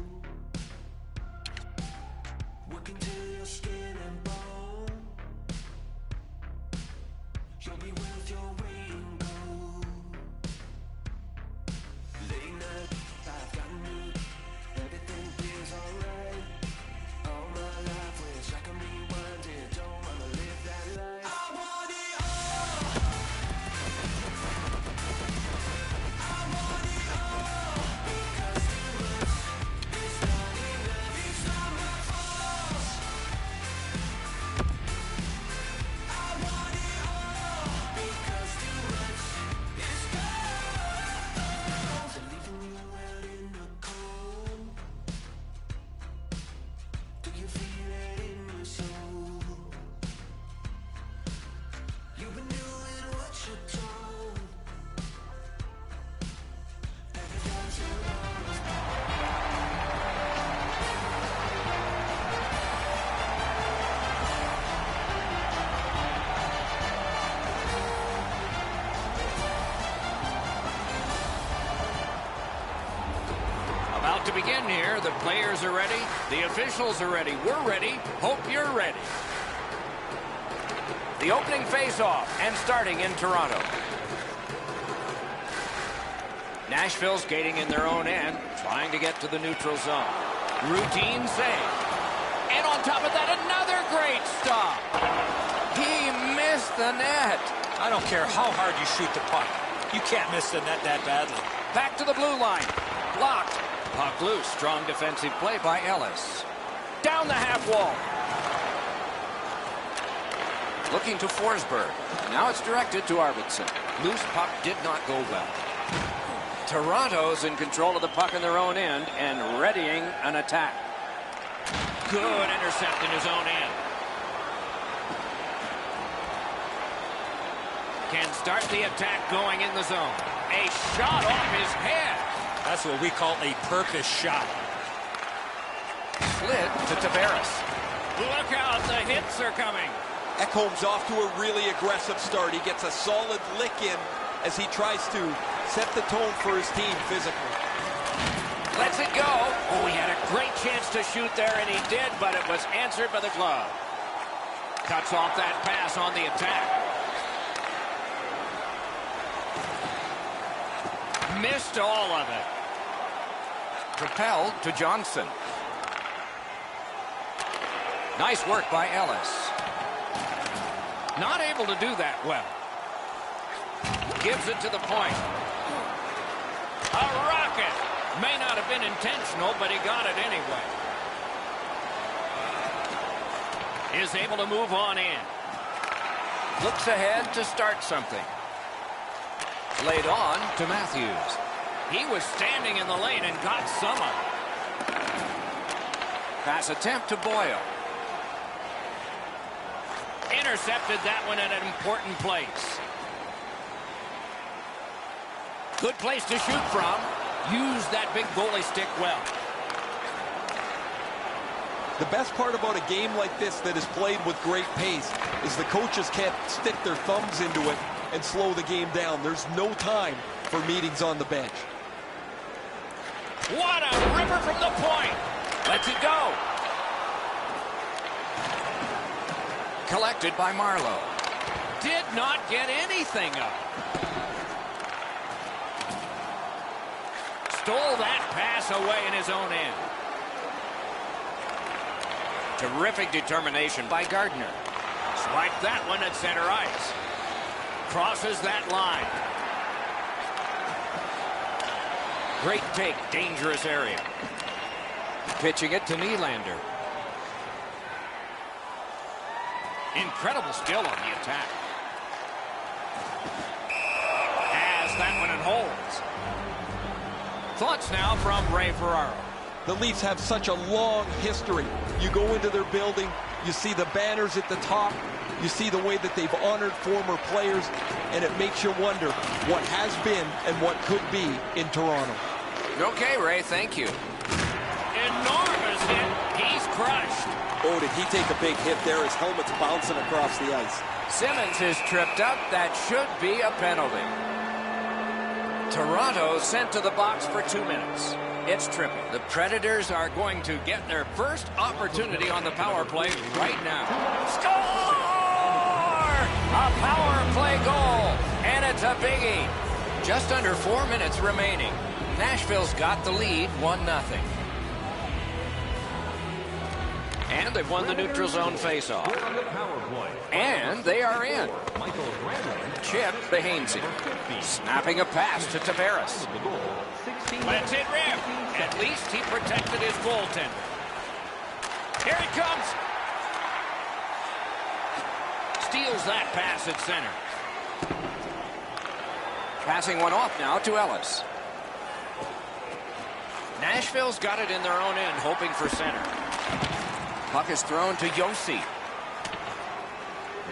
Speaker 8: Working till your skin and bone. You'll be worth your weight in gold. Late night, I've gotten new. Everything feels alright. All my life, wish I could rewind it. Don't wanna live that life. I want it all. I want it all. Because too much is not enough. It's not my fault. I want it all. Because too much is gone. So leaving you out in the cold. Do you feel it in your soul? You've been doing what you're told. Paradise alone.
Speaker 3: About to begin here. The players are ready. The officials are ready. We're ready. Hope you're ready. The opening face-off and starting in Toronto. Nashville's skating in their own end, trying to get to the neutral zone. Routine save. And on top of that, another great stop. He missed the net.
Speaker 7: I don't care how hard you shoot the puck. You can't miss the net that badly.
Speaker 3: Back to the blue line. Blocked. Puck loose. Strong defensive play by Ellis. Down the half wall. Looking to Forsberg. Now it's directed to Arvidsson. Loose puck did not go well. Toronto's in control of the puck in their own end and readying an attack. Good intercept in his own end. Can start the attack going in the zone. A shot off his head.
Speaker 7: That's what we call a purpose shot.
Speaker 3: Slid to Tavares. Look out, the hits are coming.
Speaker 5: Ekholm's off to a really aggressive start. He gets a solid lick in as he tries to set the tone for his team physically.
Speaker 3: Lets it go. Oh, he had a great chance to shoot there, and he did, but it was answered by the glove. Cuts off that pass on the attack. Missed all of it. Propelled to Johnson. Nice work by Ellis. Not able to do that well. Gives it to the point. A rocket. May not have been intentional, but he got it anyway. Is able to move on in. Looks ahead to start something. Laid on to Matthews. He was standing in the lane and got some of it. Pass attempt to Boyle. Intercepted that one at an important place. Good place to shoot from. Use that big goalie stick well.
Speaker 5: The best part about a game like this that is played with great pace is the coaches can't stick their thumbs into it and slow the game down. There's no time for meetings on the bench.
Speaker 3: What a ripper from the point. Lets it go. Collected by Marlowe. Did not get anything up. Stole that pass away in his own end. Terrific determination by Gardner. Swiped that one at center ice. Crosses that line. Great take, dangerous area. Pitching it to Nylander. Incredible skill on the attack. Has that one and holds. Thoughts now from Ray Ferraro.
Speaker 5: The Leafs have such a long history. You go into their building, you see the banners at the top, you see the way that they've honored former players, and it makes you wonder what has been and what could be in Toronto.
Speaker 3: Okay, Ray, thank you. Enormous hit. He's crushed.
Speaker 5: Oh, did he take a big hit there? His helmet's bouncing across the ice.
Speaker 3: Simmons is tripped up. That should be a penalty. Toronto sent to the box for 2 minutes. It's tripping. The Predators are going to get their first opportunity on the power play right now. Score! A power play goal, and it's a biggie. Just under 4 minutes remaining. Nashville's got the lead, 1-0. And they've won the neutral zone faceoff. And they are in. Chip Behansey. Snapping a pass to Tavares. Let's it rip. At least he protected his goaltender. Here it comes. Steals that pass at center. Passing one off now to Ellis. Nashville's got it in their own end, hoping for center. Puck is thrown to Yossi.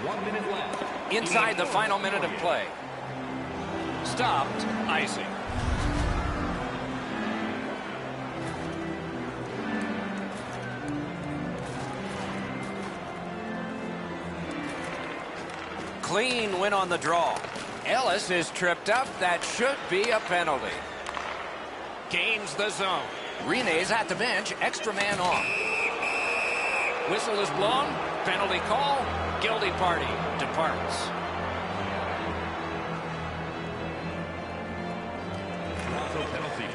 Speaker 4: 1 minute left.
Speaker 3: Inside the final minute of play. Stopped. Icing. Clean win on the draw. Ellis is tripped up. That should be a penalty. Gains the zone. Rene's at the bench. Extra man on. Whistle is blown. Penalty call. Guilty party departs.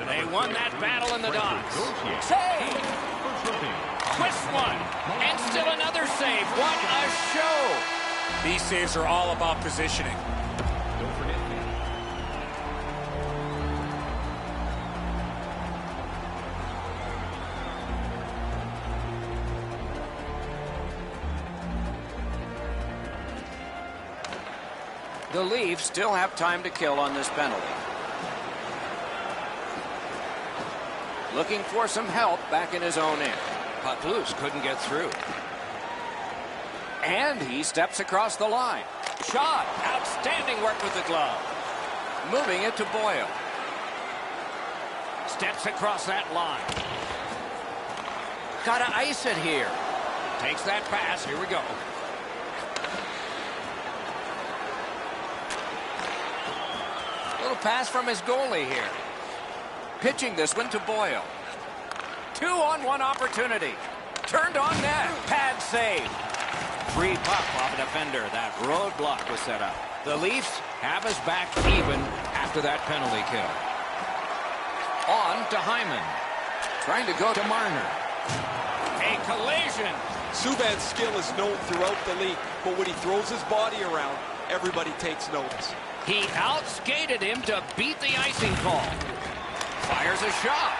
Speaker 3: They won that battle in the docks. Save! Twist one. And still another save. What a show!
Speaker 7: These saves are all about positioning.
Speaker 4: Don't forget.
Speaker 3: The Leafs still have time to kill on this penalty. Looking for some help back in his own end. Puck loose, couldn't get through. And he steps across the line. Shot. Outstanding work with the glove. Moving it to Boyle. Steps across that line. Gotta ice it here. Takes that pass. Here we go. Little pass from his goalie here. Pitching this one to Boyle. 2-on-1 opportunity. Turned on net. Pad save. free puck off a defender. That roadblock was set up. The Leafs have us back even after that penalty kill. On to Hyman. Trying to go to Marner. A collision.
Speaker 5: Subban's skill is known throughout the league, but when he throws his body around, everybody takes notice.
Speaker 3: He outskated him to beat the icing call. Fires a shot.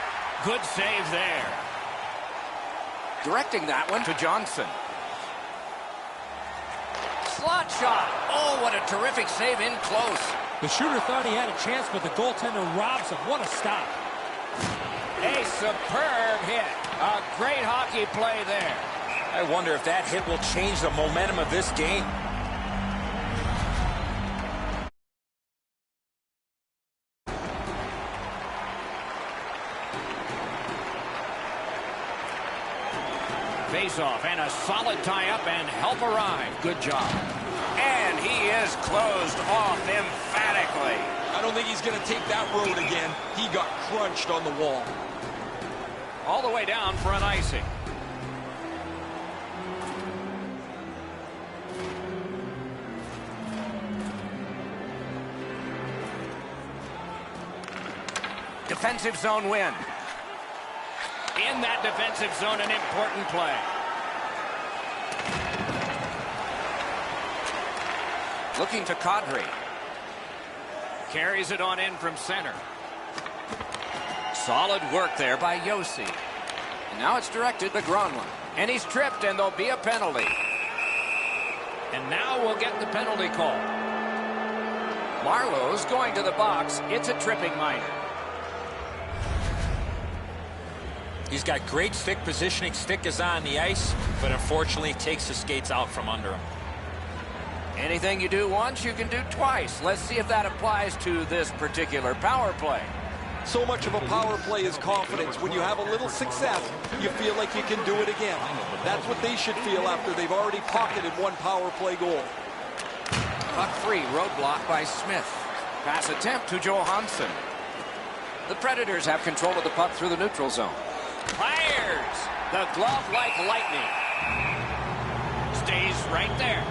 Speaker 3: Good save there. Directing that one to Johnson. Slot shot. Oh, what a terrific save in close.
Speaker 6: The shooter thought he had a chance, but the goaltender robs him. What a stop.
Speaker 3: A superb hit. A great hockey play there.
Speaker 7: I wonder if that hit will change the momentum of this game.
Speaker 3: Face-off and a solid tie-up and help arrive. Good job. And he is closed off emphatically.
Speaker 5: I don't think he's going to take that road again. He got crunched on the wall.
Speaker 3: All the way down for an icing. Defensive zone win. In that defensive zone, an important play. Looking to Kadri. Carries it on in from center. Solid work there by Yossi. And now it's directed to Gronlund. And he's tripped, and there'll be a penalty. And now we'll get the penalty call. Marlowe's going to the box. It's a tripping minor.
Speaker 7: He's got great stick positioning. Stick is on the ice, but unfortunately takes the skates out from under him.
Speaker 3: Anything you do once, you can do twice. Let's see if that applies to this particular power play.
Speaker 5: So much of a power play is confidence. When you have a little success, you feel like you can do it again. That's what they should feel after they've already pocketed one power play goal.
Speaker 3: Puck free, roadblock by Smith. Pass attempt to Johansson. The Predators have control of the puck through the neutral zone. Fires! The glove like lightning. Stays right there.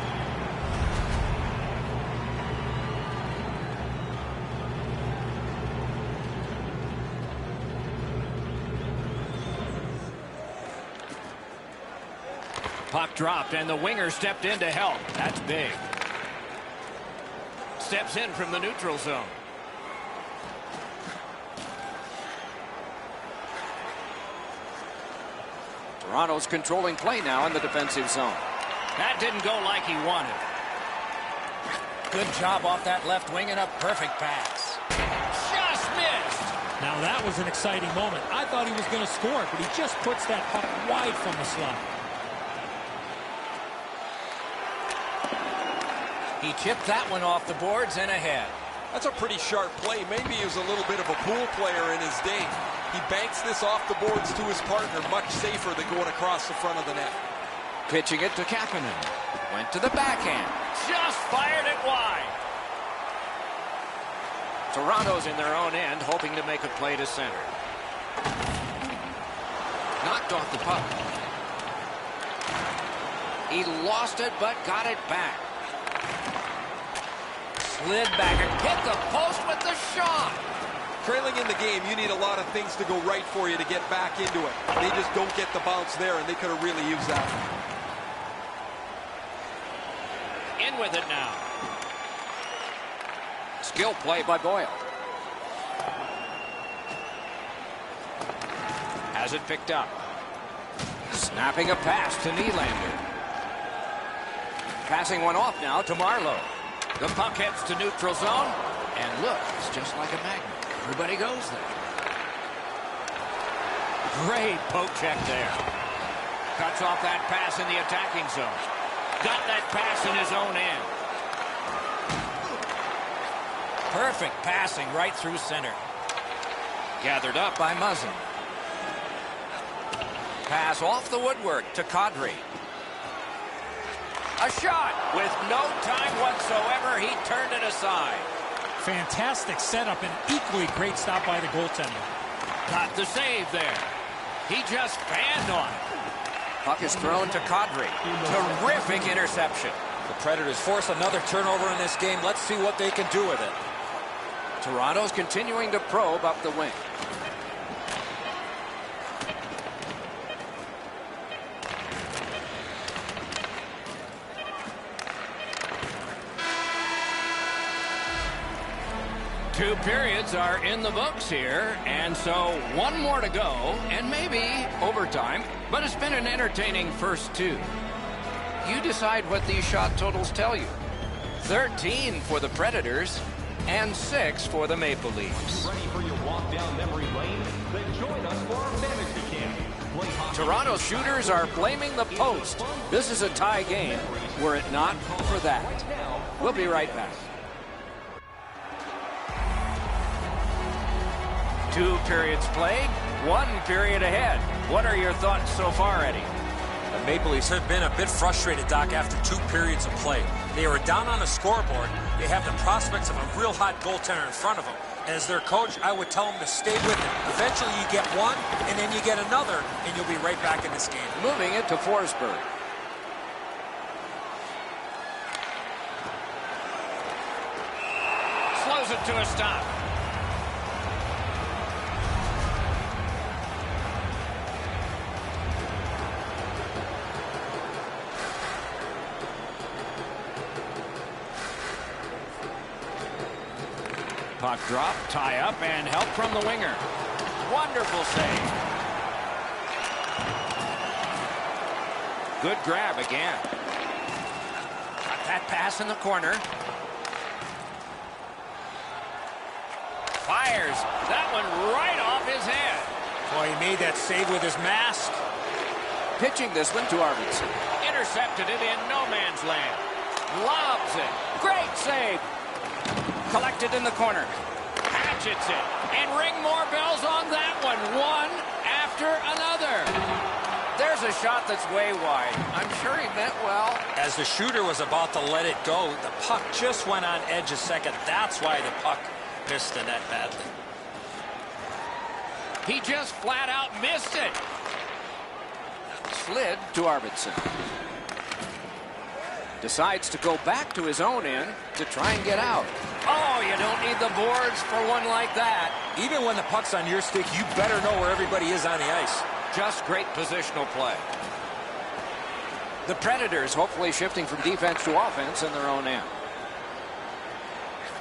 Speaker 3: Puck dropped, and the winger stepped in to help. That's big. Steps in from the neutral zone. Toronto's controlling play now in the defensive zone. That didn't go like he wanted. Good job off that left wing and a perfect pass. Just missed.
Speaker 6: Now that was an exciting moment. I thought he was going to score, but he just puts that puck wide from the slot.
Speaker 3: He chipped that one off the boards and ahead.
Speaker 5: That's a pretty sharp play. Maybe he was a little bit of a pool player in his day. He banks this off the boards to his partner, much safer than going across the front of the net.
Speaker 3: Pitching it to Kapanen. Went to the backhand. Just fired it wide. Toronto's in their own end, hoping to make a play to center. Knocked off the puck. He lost it, but got it back. Slid back and hit the post with the shot.
Speaker 5: Trailing in the game, you need a lot of things to go right for you to get back into it. They just don't get the bounce there, and they could have really used that.
Speaker 3: In with it now. Skill play by Boyle. Has it picked up. Snapping a pass to Nylander. Passing one off now to Marlowe. The puck heads to neutral zone. And look, it's just like a magnet. Everybody goes there. Great poke check there. Cuts off that pass in the attacking zone. Got that pass in his own end. Perfect passing right through center. Gathered up by Muzzin. Pass off the woodwork to Kadri. A shot with no time whatsoever. He turned it aside.
Speaker 6: Fantastic setup and equally great stop by the goaltender.
Speaker 3: Got the save there. He just fanned on it. Puck is thrown to Kadri. Terrific interception.
Speaker 7: The Predators force another turnover in this game. Let's see what they can do with it.
Speaker 3: Toronto's continuing to probe up the wing. Two periods are in the books here, and so one more to go, and maybe overtime, but it's been an entertaining first two. You decide what these shot totals tell you. 13 for the Predators, and 6 for the Maple Leafs.
Speaker 4: Ready for your walk down memory lane? Then join us for our fantasy camp. Play hockey.
Speaker 3: Toronto shooters are blaming the post. This is a tie game, were it not for that. We'll be right back. 2 periods played, 1 period ahead. What are your thoughts so far, Eddie?
Speaker 7: The Maple Leafs have been a bit frustrated, Doc, after 2 periods of play. They were down on the scoreboard. They have the prospects of a real hot goaltender in front of them. And as their coach, I would tell them to stay with it. Eventually you get one, and then you get another, and you'll be right back in this game.
Speaker 3: Moving it to Forsberg. Slows it to a stop. Puck drop, tie up, and help from the winger. Wonderful save. Good grab again. Got that pass in the corner. Fires that one right off his head.
Speaker 7: Boy, he made that save with his mask.
Speaker 3: Pitching this one to Arvidsson. Intercepted it in no man's land. Lobs it. Great save. Collected in the corner. Hatchets it. And ring more bells on that one. One after another. There's a shot that's way wide. I'm sure he meant well.
Speaker 7: As the shooter was about to let it go, the puck just went on edge a second. That's why the puck missed the net badly.
Speaker 3: He just flat out missed it. Slid to Arvidsson. Decides to go back to his own end to try and get out. Oh, you don't need the boards for one like that.
Speaker 7: Even when the puck's on your stick, you better know where everybody is on the ice.
Speaker 3: Just great positional play. The Predators hopefully shifting from defense to offense in their own end.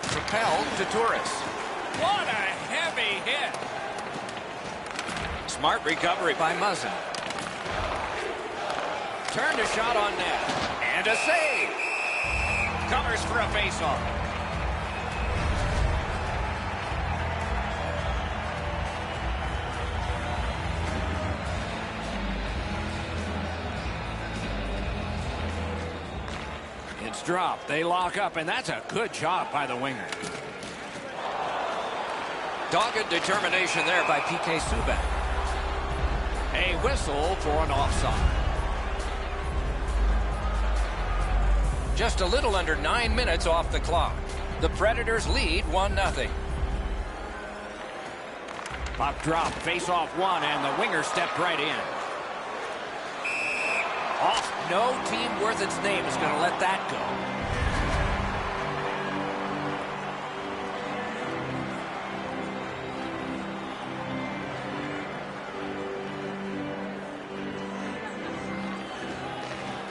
Speaker 3: Propelled to Turris. What a heavy hit. Smart recovery by Muzzin. Turned a shot on net. And a save. Covers for a faceoff. It's dropped. They lock up, and that's a good job by the winger. Dogged determination there by PK Subban. A whistle for an offside. Just a little under 9 minutes off the clock. The Predators lead 1-0. Puck drop, face-off one, and the winger stepped right in. Off, no team worth its name is going to let that go.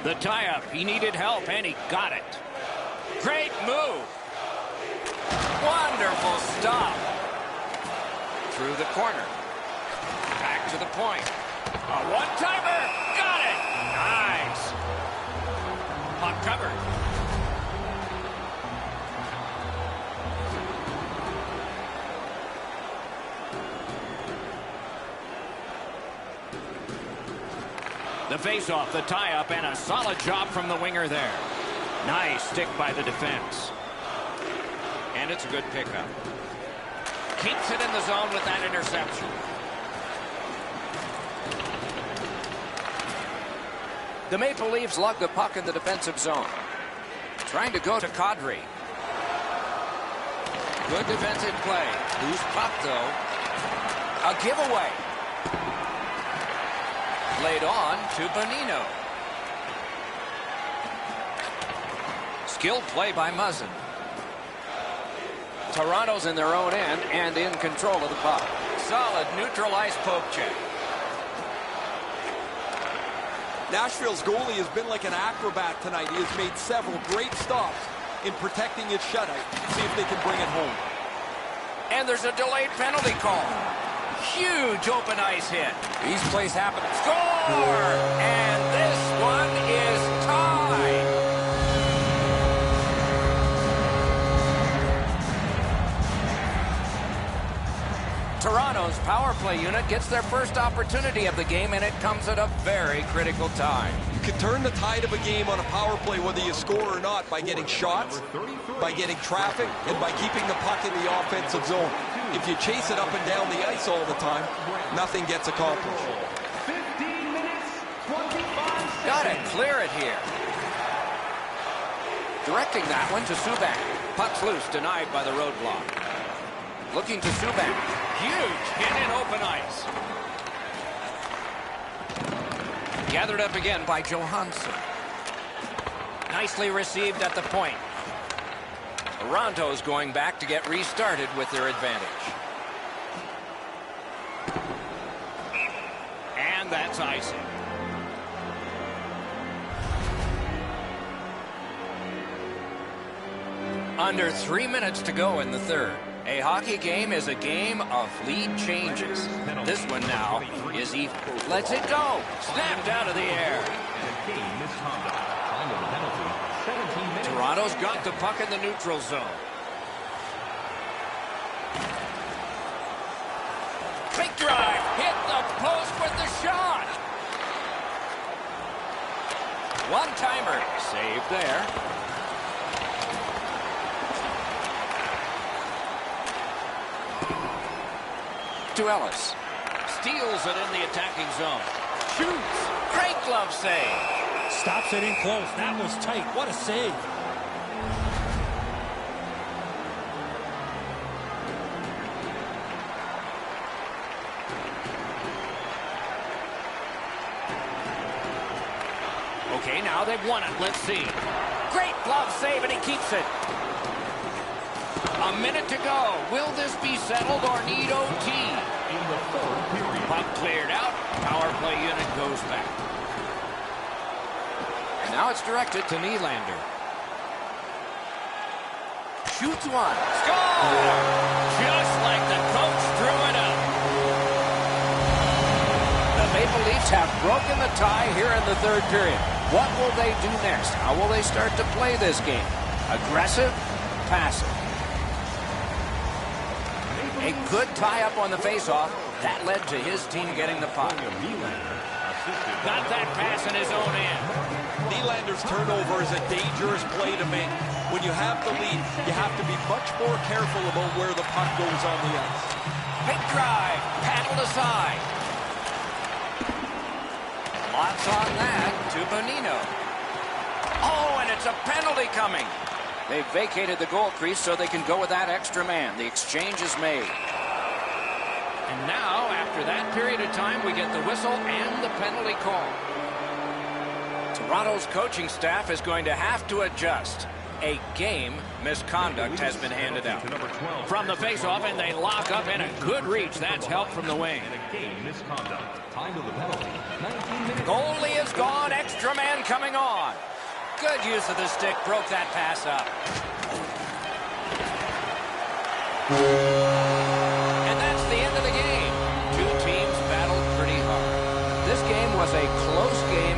Speaker 3: The tie-up, he needed help, and he got it. Great move. Wonderful stop. Through the corner. Back to the point. A one-timer. Got it. Nice. Puck covered. The face-off, the tie-up, and a solid job from the winger there. Nice stick by the defense. And it's a good pickup. Keeps it in the zone with that interception. The Maple Leafs lug the puck in the defensive zone. Trying to go to Kadri. Good defensive play. Loose puck, though. A giveaway. Laid on to Bonino. Skilled play by Muzzin. Toronto's in their own end and in control of the puck. Solid neutral ice poke check.
Speaker 5: Nashville's goalie has been like an acrobat tonight. He has made several great stops in protecting his shutout. See if they can bring it home.
Speaker 3: And there's a delayed penalty call. Huge open ice hit.
Speaker 7: These plays happen.
Speaker 3: Score! And this one is tied. Toronto's power play unit gets their first opportunity of the game, and it comes at a very critical time.
Speaker 5: You can turn the tide of a game on a power play whether you score or not by getting shots, by getting traffic, and by keeping the puck in the offensive zone. If you chase it up and down the ice all the time, nothing gets accomplished.
Speaker 4: 15 minutes, 25
Speaker 3: Gotta clear it here. Directing that one to Subban. Puck's loose, denied by the roadblock. Looking to Subban. Huge hit in open ice. Gathered up again by Johansson. Nicely received at the point. Toronto's going back to get restarted with their advantage. And that's icing. Under 3 minutes to go in the third. A hockey game is a game of lead changes. This one now is even. Lets it go. Snapped out of the air. Toronto's got the puck in the neutral zone. Quick drive. Hit the post with the shot. One-timer. Saved there. To Ellis. Steals it in the attacking zone. Shoots. Great glove save.
Speaker 6: Stops it in close. That was tight. What a save.
Speaker 3: Okay, now they've won it. Let's see. Great glove save, and he keeps it. A minute to go. Will this be settled or need OT?
Speaker 4: in the third period.
Speaker 3: Puck cleared out. Power play unit goes back. And now it's directed to Nylander. Shoots one. Score! Just like the coach drew it up. The Maple Leafs have broken the tie here in the third period. What will they do next? How will they start to play this game? Aggressive? Passive? A good tie-up on the face-off. That led to his team getting the puck. Got that pass in his own end.
Speaker 5: Nylander's turnover is a dangerous play to make. When you have the lead, you have to be much more careful about where the puck goes on the ice.
Speaker 3: Big drive, paddled aside. Lots on that to Bonino. Oh, and it's a penalty coming. They've vacated the goal crease so they can go with that extra man. The exchange is made. And now, after that period of time, we get the whistle and the penalty call. Toronto's coaching staff is going to have to adjust. A game misconduct has been handed out. From the face-off, and they lock up, and a good reach. That's help from the wing. Goalie is gone. Extra man coming on. Good use of the stick. Broke that pass up. And that's the end of the game. Two teams battled pretty hard. This game was a close game,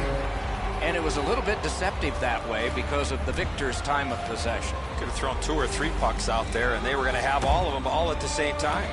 Speaker 3: and it was a little bit deceptive that way because of the victor's time of possession.
Speaker 7: Could have thrown 2 or 3 pucks out there, and they were going to have all of them all at the same time.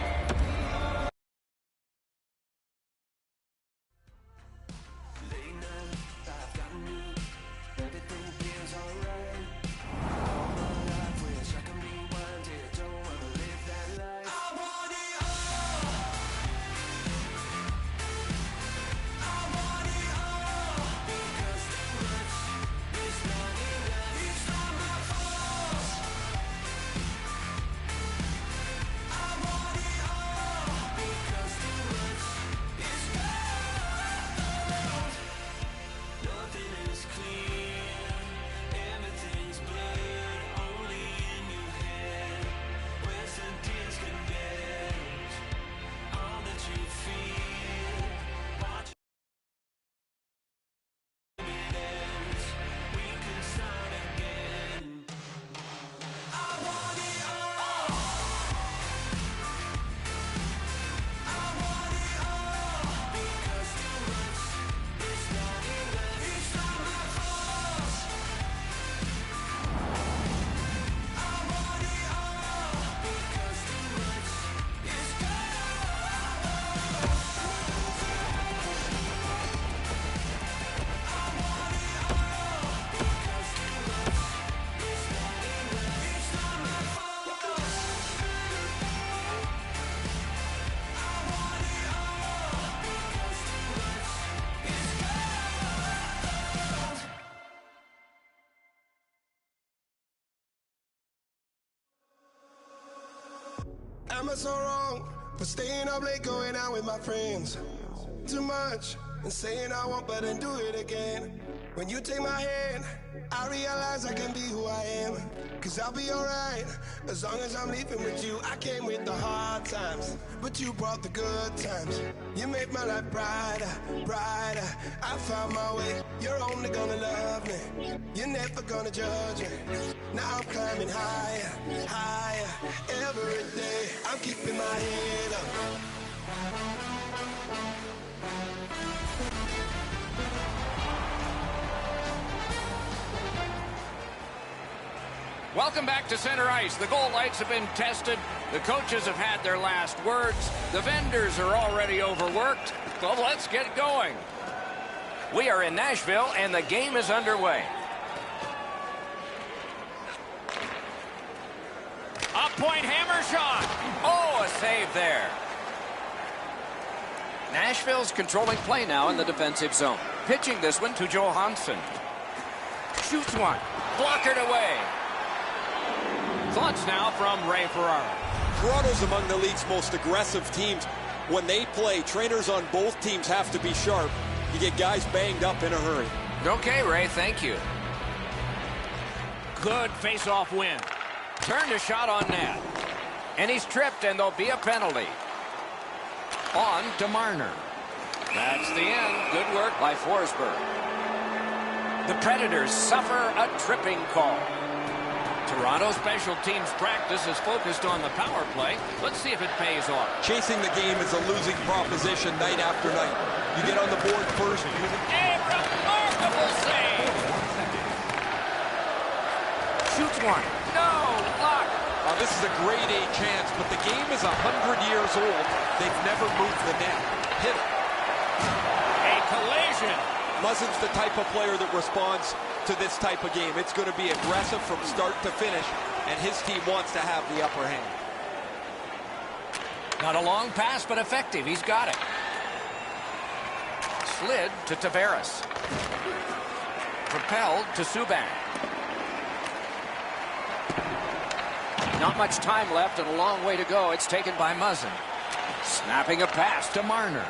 Speaker 1: am I so wrong for staying up late, going out with my friends? Too much and saying I won't, but then do it again. When you take my hand, I realize I can be who I am. Cause I'll be alright as long as I'm leaving with you. I came with the hard times, but you brought the good times. You made my life brighter, brighter. I found my way. You're only gonna love me. You're never gonna judge me. Now I'm climbing higher, higher. Every day I'm keeping my head up.
Speaker 3: Welcome back to center ice. The goal lights have been tested. The coaches have had their last words. The vendors are already overworked. So let's get going. We are in Nashville, and the game is underway. A point hammer shot. Oh, a save there. Nashville's controlling play now in the defensive zone. Pitching this one to Johansson. Shoots one. Blockered away. Thoughts now from Ray Ferraro.
Speaker 5: Toronto's among the league's most aggressive teams. When they play, trainers on both teams have to be sharp. You get guys banged up in a hurry.
Speaker 3: Okay, Ray, thank you. Good face-off win. Turned a shot on net. And he's tripped, and there'll be a penalty. On to Marner. That's the end. Good work by Forsberg. The Predators suffer a tripping call. Toronto special teams practice is focused on the power play. Let's see if it pays off.
Speaker 5: Chasing the game is a losing proposition night after night. You get on the board first.
Speaker 3: A remarkable save. Shoots one. No, block.
Speaker 5: This is a grade A chance, but the game is 100 years old. They've never moved the net. Hit it.
Speaker 3: A collision.
Speaker 5: Muzzin's the type of player that responds to this type of game. It's going to be aggressive from start to finish, and his team wants to have the upper hand.
Speaker 3: Not a long pass, but effective. He's got it. Slid to Tavares. Propelled to Subban. Not much time left and a long way to go. It's taken by Muzzin. Snapping a pass to Marner.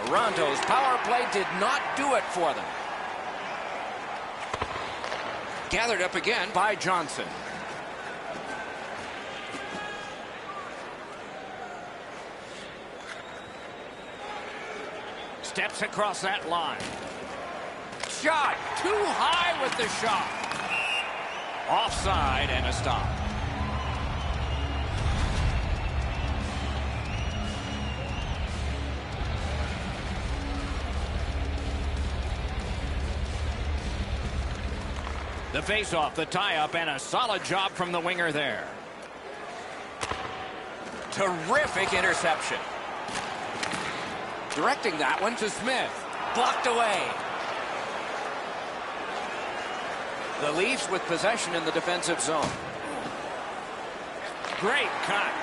Speaker 3: Toronto's power play did not do it for them. Gathered up again by Johnson. Steps across that line. Shot too high with the shot. Offside and a stop. The face-off, the tie-up, and a solid job from the winger there. Terrific interception. Directing that one to Smith. Blocked away. The Leafs with possession in the defensive zone. Great cut.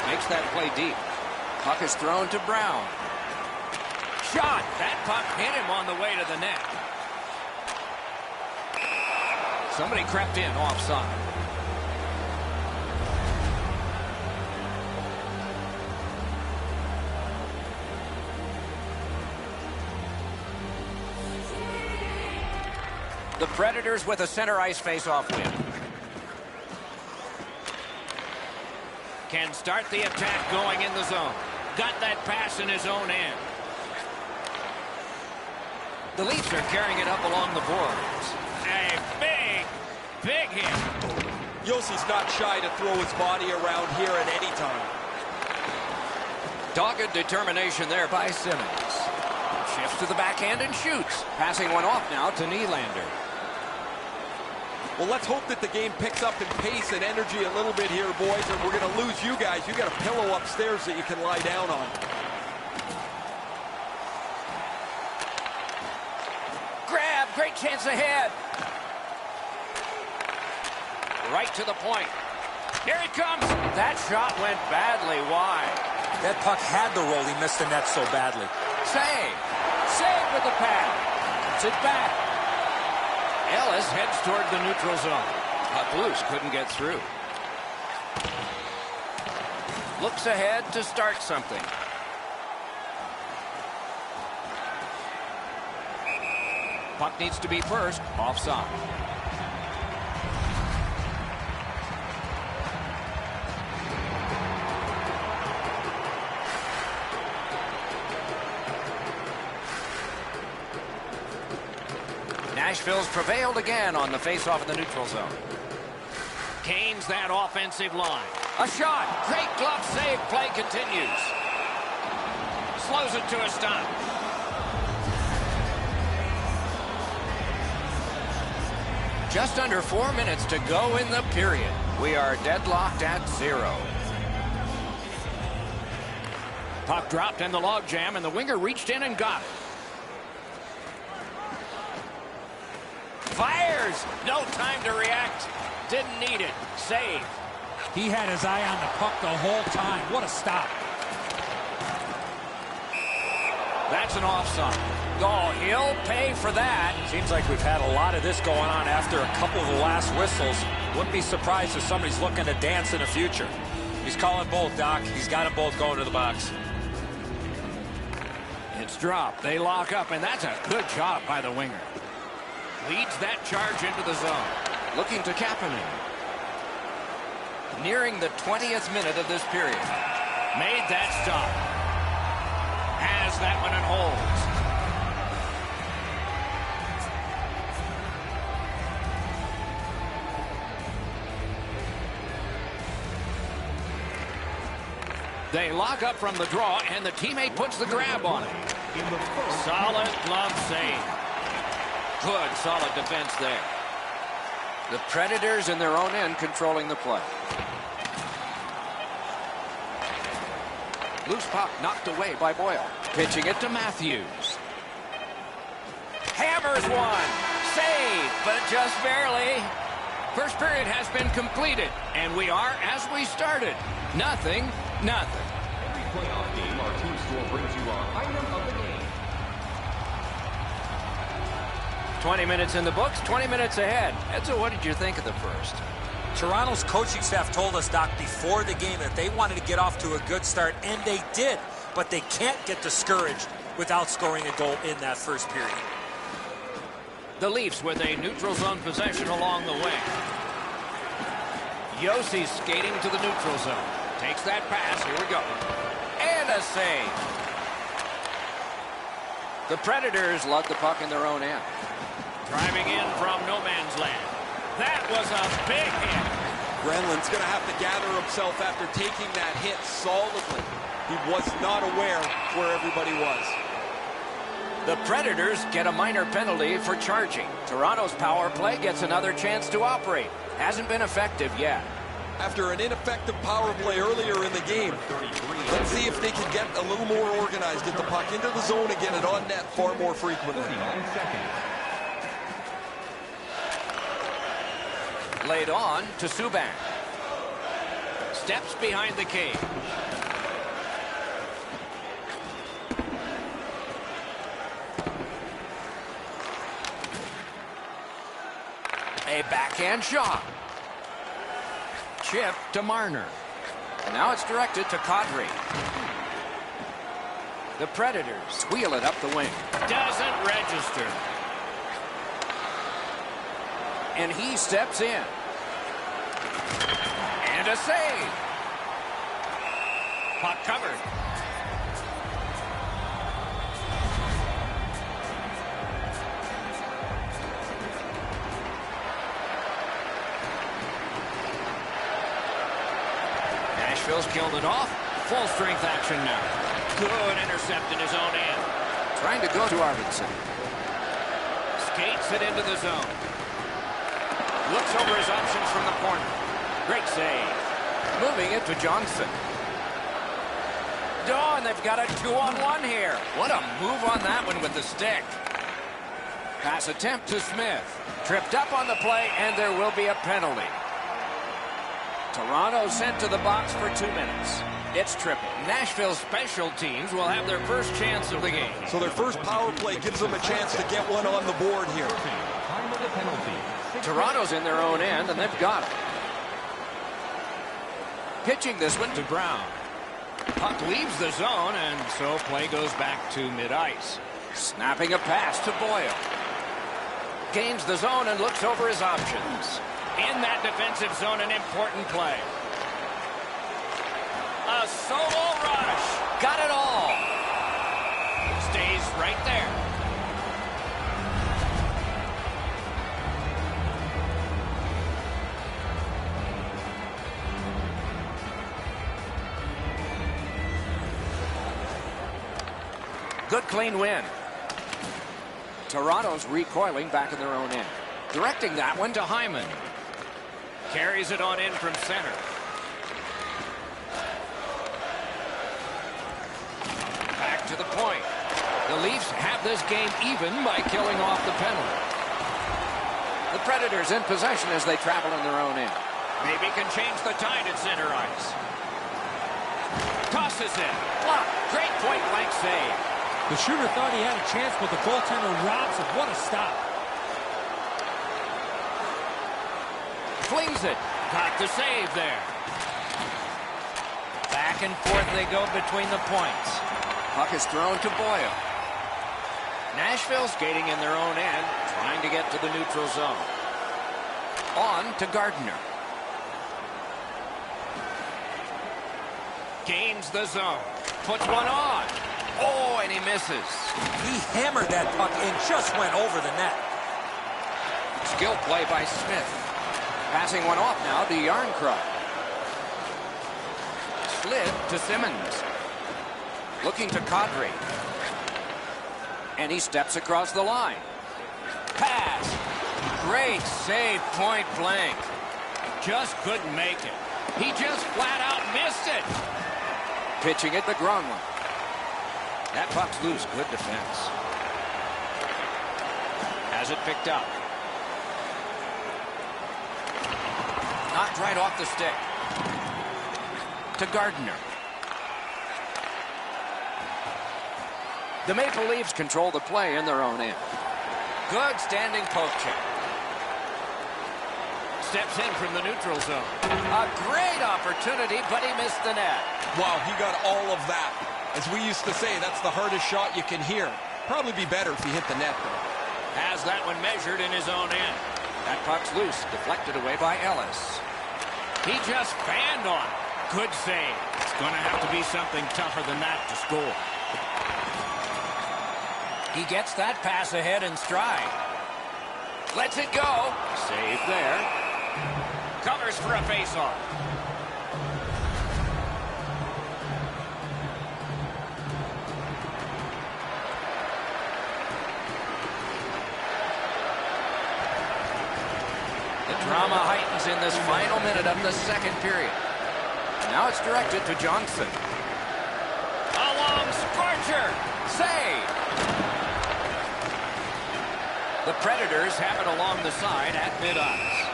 Speaker 3: Makes that play deep. Puck is thrown to Brown. Shot. That puck hit him on the way to the net. Somebody crept in offside. The Predators with a center ice face-off win. Can start the attack going in the zone. Got that pass in his own end. The Leafs are carrying it up along the boards. A big hit.
Speaker 5: Yossi's not shy to throw his body around here at any time.
Speaker 3: Dogged determination there by Simmons. Shifts to the backhand and shoots. Passing one off now to Nylander.
Speaker 5: Well, let's hope that the game picks up in pace and energy a little bit here, boys, and we're going to lose you guys. You got a pillow upstairs that you can lie down on.
Speaker 3: Grab, great chance ahead. Right to the point. Here it comes. That shot went badly wide.
Speaker 7: That puck had the roll. He missed the net so badly.
Speaker 3: Save with the pad. Puts it back. Ellis heads toward the neutral zone. Puck loose, couldn't get through. Looks ahead to start something. Puck needs to be first, offside. Nashville's prevailed again on the faceoff in the neutral zone. Gains that offensive line. A shot. Great glove save. Play continues. Slows it to a stop. Just under 4 minutes to go in the period. We are deadlocked at 0. Puck dropped in the logjam, and the winger reached in and got it. Fires! No time to react. Didn't need it. Save.
Speaker 6: He had his eye on the puck the whole time. What a stop.
Speaker 3: That's an offside. Oh, he'll pay for that.
Speaker 7: Seems like we've had a lot of this going on after a couple of the last whistles. Wouldn't be surprised if somebody's looking to dance in the future. He's calling both, Doc. He's got them both going to the box.
Speaker 3: It's dropped. They lock up, and that's a good job by the winger. Leads that charge into the zone. Looking to Kapanen. Nearing the 20th minute of this period. Made that stop. Has that one and holds. They lock up from the draw, and the teammate puts the grab on it. Solid glove save. Good, solid defense there. The Predators in their own end controlling the play. Loose puck knocked away by Boyle. Pitching it to Matthews. Hammers one. Save, but just barely. First period has been completed, and we are as we started. Nothing.
Speaker 4: Every playoff game, our team store brings you our item of the game.
Speaker 3: 20 minutes in the books, 20 minutes ahead. Edzo, what did you think of the first?
Speaker 7: Toronto's coaching staff told us, Doc, before the game that they wanted to get off to a good start, and they did. But they can't get discouraged without scoring a goal in that first period.
Speaker 3: The Leafs with a neutral zone possession along the way. Josi skating to the neutral zone. Takes that pass. Here we go. And a save. The Predators lug the puck in their own end. Driving in from no man's land. That was a big hit.
Speaker 5: Grenlin's going to have to gather himself after taking that hit solidly. He was not aware where everybody was.
Speaker 3: The Predators get a minor penalty for charging. Toronto's power play gets another chance to operate. Hasn't been effective yet.
Speaker 5: After an ineffective power play earlier in the game, let's see if they can get a little more organized, get the puck into the zone and get it on net far more frequently.
Speaker 3: Laid on to Subban. Steps behind the cage. A backhand shot. Chip to Marner. And now it's directed to Kadri. The Predators wheel it up the wing. Doesn't register. And he steps in. And a save. Puck covered. Nashville's killed it off. Full strength action now. Good intercept in his own end. Trying to go to Arvidsson. Skates it into the zone. Looks over his options from the corner. Great save. Moving it to Johnson. Oh, and they've got a 2-on-1 here. What a move on that one with the stick. Pass attempt to Smith. Tripped up on the play, and there will be a penalty. Toronto sent to the box for 2 minutes. It's tripping. Nashville special teams will have their first chance of the game.
Speaker 5: So their first power play gives them a chance to get one on the board here.
Speaker 4: penalty.
Speaker 3: Toronto's in their own end, and they've got it. Pitching this one to Brown. Puck leaves the zone, and so play goes back to mid-ice. Snapping a pass to Boyle. Gains the zone and looks over his options. In that defensive zone, an important play. A solo rush. Got it all. Stays right there. Good clean win. Toronto's recoiling back in their own end. Directing that one to Hyman. Carries it on in from center. Back to the point. The Leafs have this game even by killing off the penalty. The Predators in possession as they travel in their own end. Maybe can change the tide at center ice. Tosses it. Block. Great point-blank save.
Speaker 6: The shooter thought he had a chance, but the goaltender robs him. What a stop.
Speaker 3: Flings it. Got the save there. Back and forth they go between the points. Puck is thrown to Boyle. Nashville skating in their own end, trying to get to the neutral zone. On to Gardner. Gains the zone. Puts one on. Oh, and he misses.
Speaker 7: He hammered that puck and just went over the net.
Speaker 3: Skill play by Smith. Passing one off now to Yarncroc. Slid to Simmons. Looking to Kadri. And he steps across the line. Pass. Great save, point blank. Just couldn't make it. He just flat out missed it. Pitching it to Gronlund. That puck's loose. Good defense. Has it picked up. Knocked right off the stick. To Gardner. The Maple Leafs control the play in their own end. Good standing poke check. Steps in from the neutral zone. A great opportunity, but he missed the net.
Speaker 5: Wow, he got all of that. As we used to say, that's the hardest shot you can hear. Probably be better if he hit the net, though.
Speaker 3: Has that one measured in his own end. That puck's loose, deflected away by Ellis. He just fanned on it. Good save. It's going to have to be something tougher than that to score. He gets that pass ahead in stride. Lets it go. Save there. Covers for a face-off. The drama heightens in this final minute of the second period. Now it's directed to Johnson. A long scorcher. Save. The Predators have it along the side at mid-ice.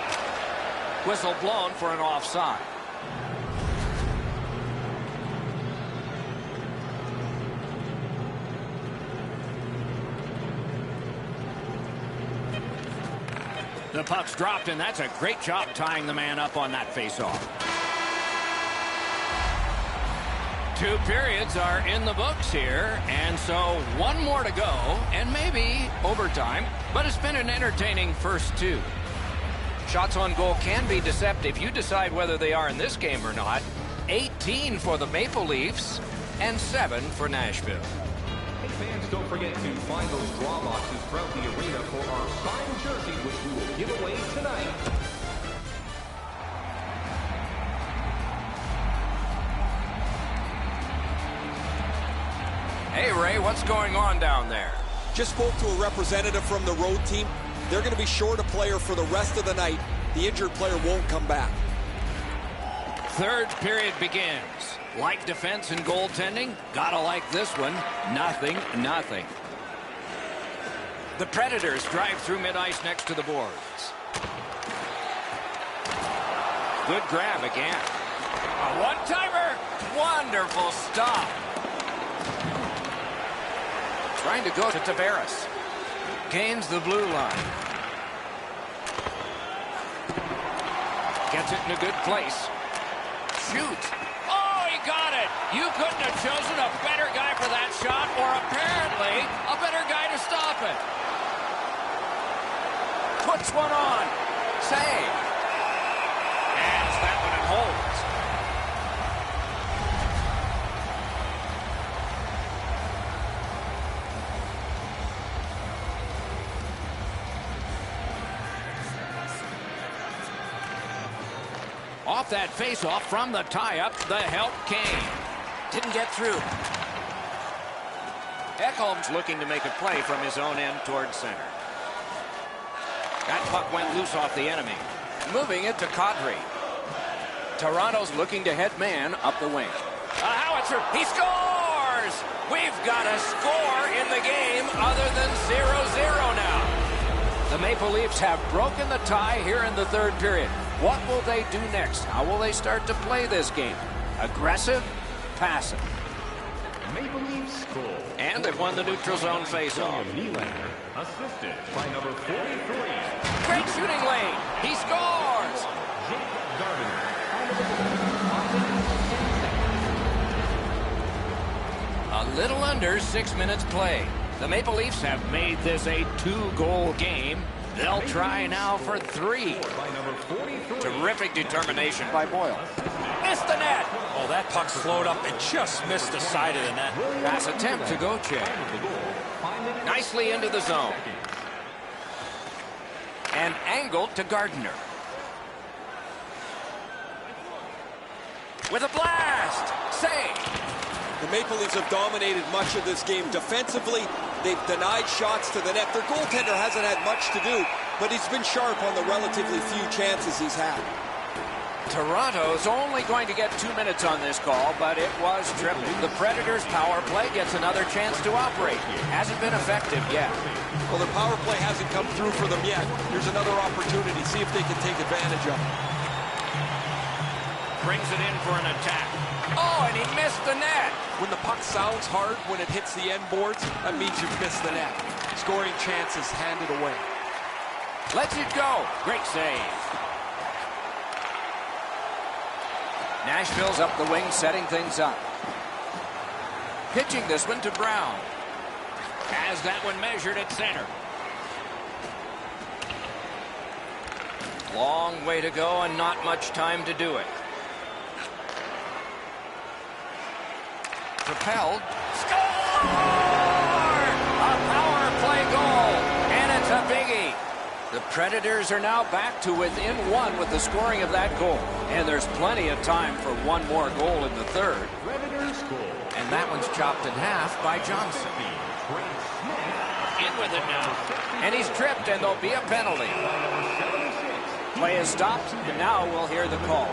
Speaker 3: Whistle blown for an offside. The puck's dropped, and that's a great job tying the man up on that faceoff. 2 periods are in the books here, and so 1 more to go, and maybe overtime, but it's been an entertaining first 2. Shots on goal can be deceptive. You decide whether they are in this game or not. 18 for the Maple Leafs, and 7 for Nashville.
Speaker 4: Hey fans, don't forget to find those draw boxes throughout the arena for our signed jerseys, which we will give away tonight.
Speaker 3: Hey, Ray, what's going on down there?
Speaker 5: Just spoke to a representative from the road team. They're going to be short a player for the rest of the night. The injured player won't come back.
Speaker 3: Third period begins. Like defense and goaltending, gotta like this one. 0-0. The Predators drive through mid-ice next to the boards. Good grab again. A one-timer. Wonderful stop. Trying to go to Tavares. Gains the blue line. Gets it in a good place. Shoots. Oh, he got it. You couldn't have chosen a better guy for that shot, or apparently a better guy to stop it. Puts one on. Save. Has that one and holds. Off that face-off from the tie-up, the help came. Didn't get through. Ekholm's looking to make a play from his own end towards center. That puck went loose off the enemy. Moving it to Kadri. Toronto's looking to head man up the wing. A howitzer. He scores! We've got a score in the game other than 0-0 now. The Maple Leafs have broken the tie here in the third period. What will they do next? How will they start to play this game? Aggressive? Passive?
Speaker 4: Maple Leafs score.
Speaker 3: And they've won the neutral zone faceoff.
Speaker 4: Nylander, assisted by number 43.
Speaker 3: Great shooting lane. He scores! A little under 6 minutes played. The Maple Leafs have made this a 2-goal game. They'll try now for 3. Terrific determination by Boyle. Missed the net.
Speaker 7: Oh, that puck slowed up and just missed the side of the net.
Speaker 3: Pass attempt to Gauthier. Nicely into the zone. And angled to Gardiner. With a blast. Save.
Speaker 5: The Maple Leafs have dominated much of this game. Defensively, they've denied shots to the net. Their goaltender hasn't had much to do, but he's been sharp on the relatively few chances he's had.
Speaker 3: Toronto's only going to get 2 minutes on this call, but it was tripping. The Predators' power play gets another chance to operate. Hasn't been effective yet.
Speaker 5: Well, their power play hasn't come through for them yet. Here's another opportunity. See if they can take advantage of it.
Speaker 3: Brings it in for an attack. Oh, and he missed the net.
Speaker 5: When the puck sounds hard when it hits the end boards, that means you've missed the net. Scoring chances handed away.
Speaker 3: Lets it go. Great save. Nashville's up the wing, setting things up. Pitching this one to Brown. Has that one measured at center. Long way to go and not much time to do it. Propelled. Score! A power play goal, and it's a biggie. The Predators are now back to within 1 with the scoring of that goal. And there's plenty of time for one more goal in the third. And that one's chopped in half by Johnson. In with it now. And he's tripped, and there'll be a penalty. Play is stopped, and now we'll hear the call.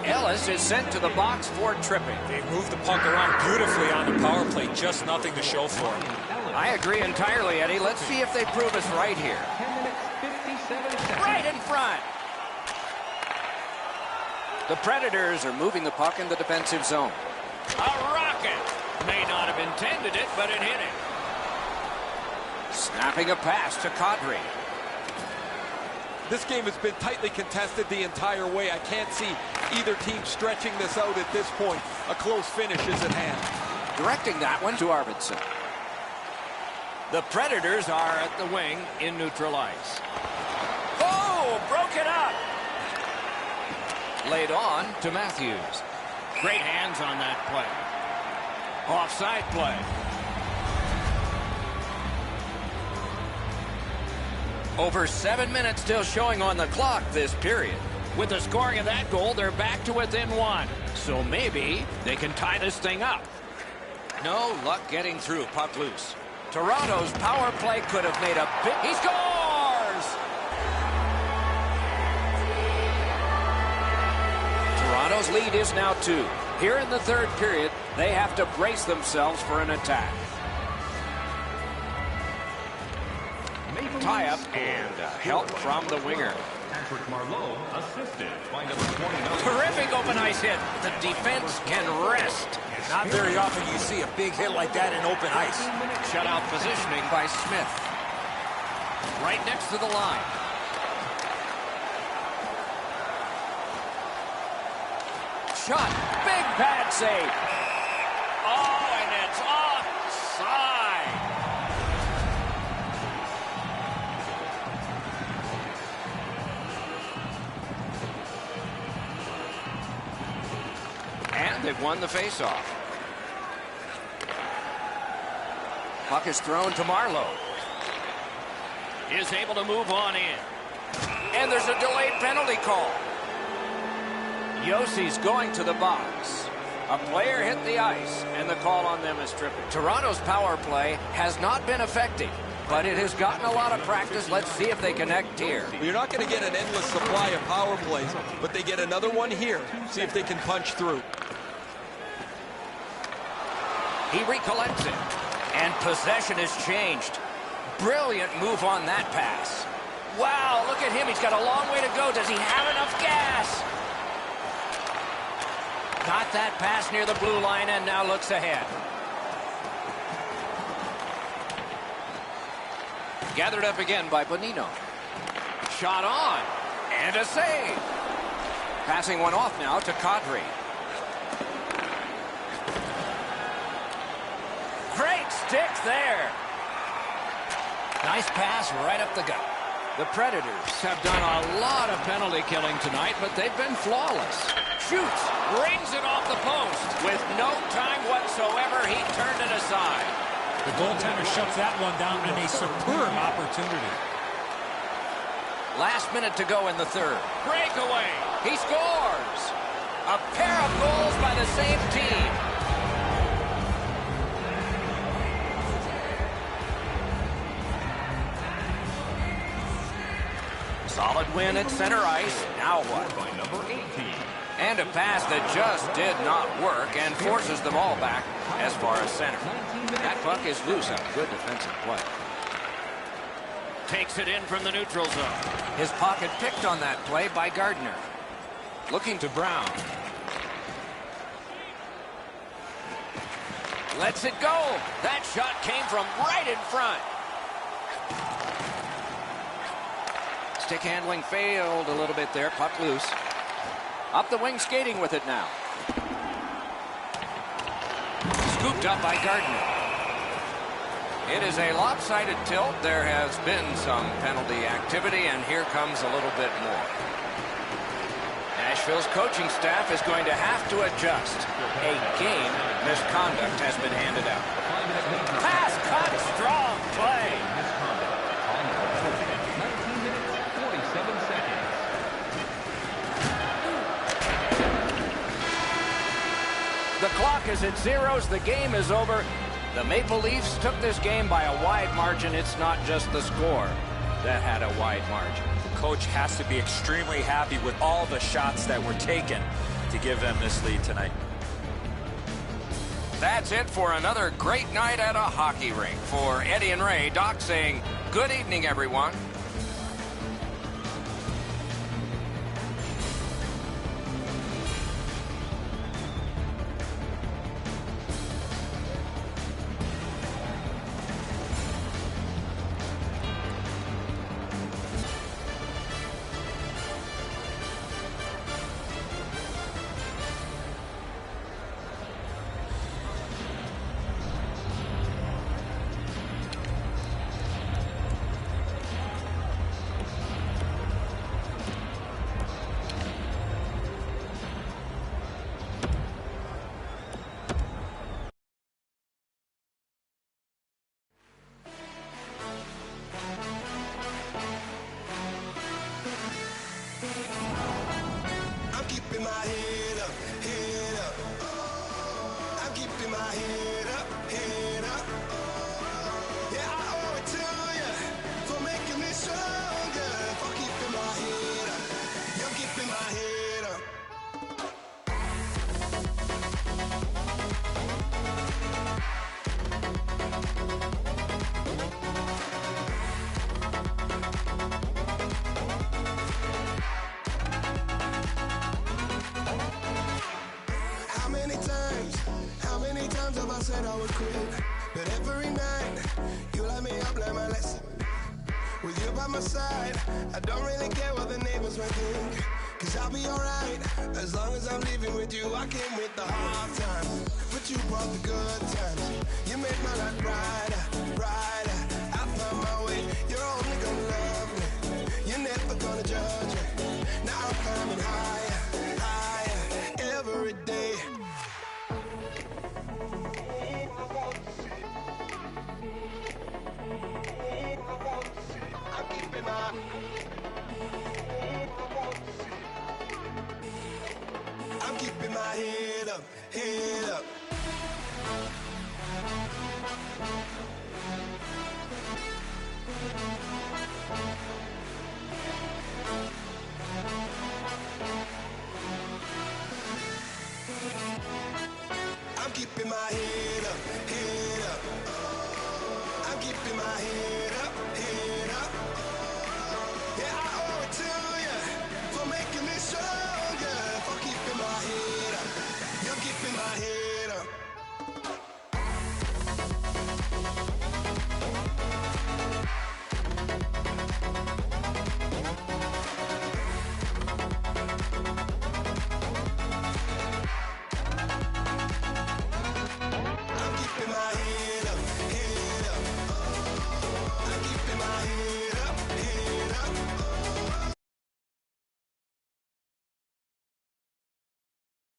Speaker 3: Ellis is sent to the box for tripping.
Speaker 7: They moved the puck around beautifully on the power play. Just nothing to show for it.
Speaker 3: I agree entirely, Eddie. Let's see if they prove us right here. Right in front. The Predators are moving the puck in the defensive zone. A rocket. May not have intended it, but it hit him. Snapping a pass to Kadri.
Speaker 5: This game has been tightly contested the entire way. I can't see either team stretching this out at this point. A close finish is at hand.
Speaker 3: Directing that one to Arvidsson. The Predators are at the wing in neutral ice. Oh, broke it up. Laid on to Matthews. Great hands on that play. Offside play. Over 7 minutes still showing on the clock this period. With the scoring of that goal, they're back to within 1. So maybe they can tie this thing up. No luck getting through. Puck loose. Toronto's power play could have made a big... He scores! Toronto's lead is now 2. Here in the third period, they have to brace themselves for an attack. Tie-up and help from the winger. Terrific open ice hit. The defense can rest.
Speaker 7: Not very often you see a big hit like that in open ice.
Speaker 3: Shutout positioning by Smith. Right next to the line. shot. Big pad save. Oh, and it's offside. And they've won the faceoff. Puck is thrown to Marlowe. Is able to move on in. And there's a delayed penalty call. Yossi's going to the box. A player hit the ice, and the call on them is tripping. Toronto's power play has not been effective, but it has gotten a lot of practice. Let's see if they connect here.
Speaker 5: You're not going to get an endless supply of power plays, but they get another one here. See if they can punch through.
Speaker 3: He recollects it, and possession has changed. Brilliant move on that pass. Wow, look at him. He's got a long way to go. Does he have enough gas? Got that pass near the blue line and now looks ahead. Gathered up again by Bonino. Shot on. And a save. Passing one off now to Kadri. Great stick there. Nice pass right up the gut. The Predators have done a lot of penalty killing tonight, but they've been flawless. Shoots, rings it off the post. With no time whatsoever, he turned it aside.
Speaker 6: The goaltender shuts that one down in a superb opportunity.
Speaker 3: Last minute to go in the third. Breakaway. He scores. A pair of goals by the same team. Solid win at center ice. Now what?
Speaker 4: By number 18.
Speaker 3: And a pass that just did not work and forces the ball back as far as center. That puck is loose on good defensive play. Takes it in from the neutral zone. His pocket picked on that play by Gardner. Looking to Brown. Lets it go. That shot came from right in front. Stick handling failed a little bit there. Puck loose. Up the wing skating with it now. Scooped up by Gardner. It is a lopsided tilt. There has been some penalty activity, and here comes a little bit more. Nashville's coaching staff is going to have to adjust. A game misconduct has been handed out. Pass cut, strong play. The clock is at zeros. The game is over. The Maple Leafs took this game by a wide margin. It's not just the score that had a wide margin.
Speaker 7: The coach has to be extremely happy with all the shots that were taken to give them this lead tonight.
Speaker 3: That's it for another great night at a hockey rink. For Eddie and Ray, Doc saying good evening, everyone.
Speaker 2: keeping my head up, head up. I'm keeping my head up, head up. Yeah, I owe it to you for making me stronger, for keeping my head up. You're keeping my head up. How many times have I said I would quit? But every night, you light me up like my lesson. With you by my side, I don't really care what the neighbors might think.
Speaker 1: 'cause I'll be alright. As long as I'm leaving with you, I came with the hard times, but you brought the good times. You made my life brighter, brighter. I found my way, you're only gonna love me. You're never gonna judge me. Now I'm climbing higher, higher, every day. I'm keeping my head up, head up. I'm keeping my head up, head up. I'm keeping my head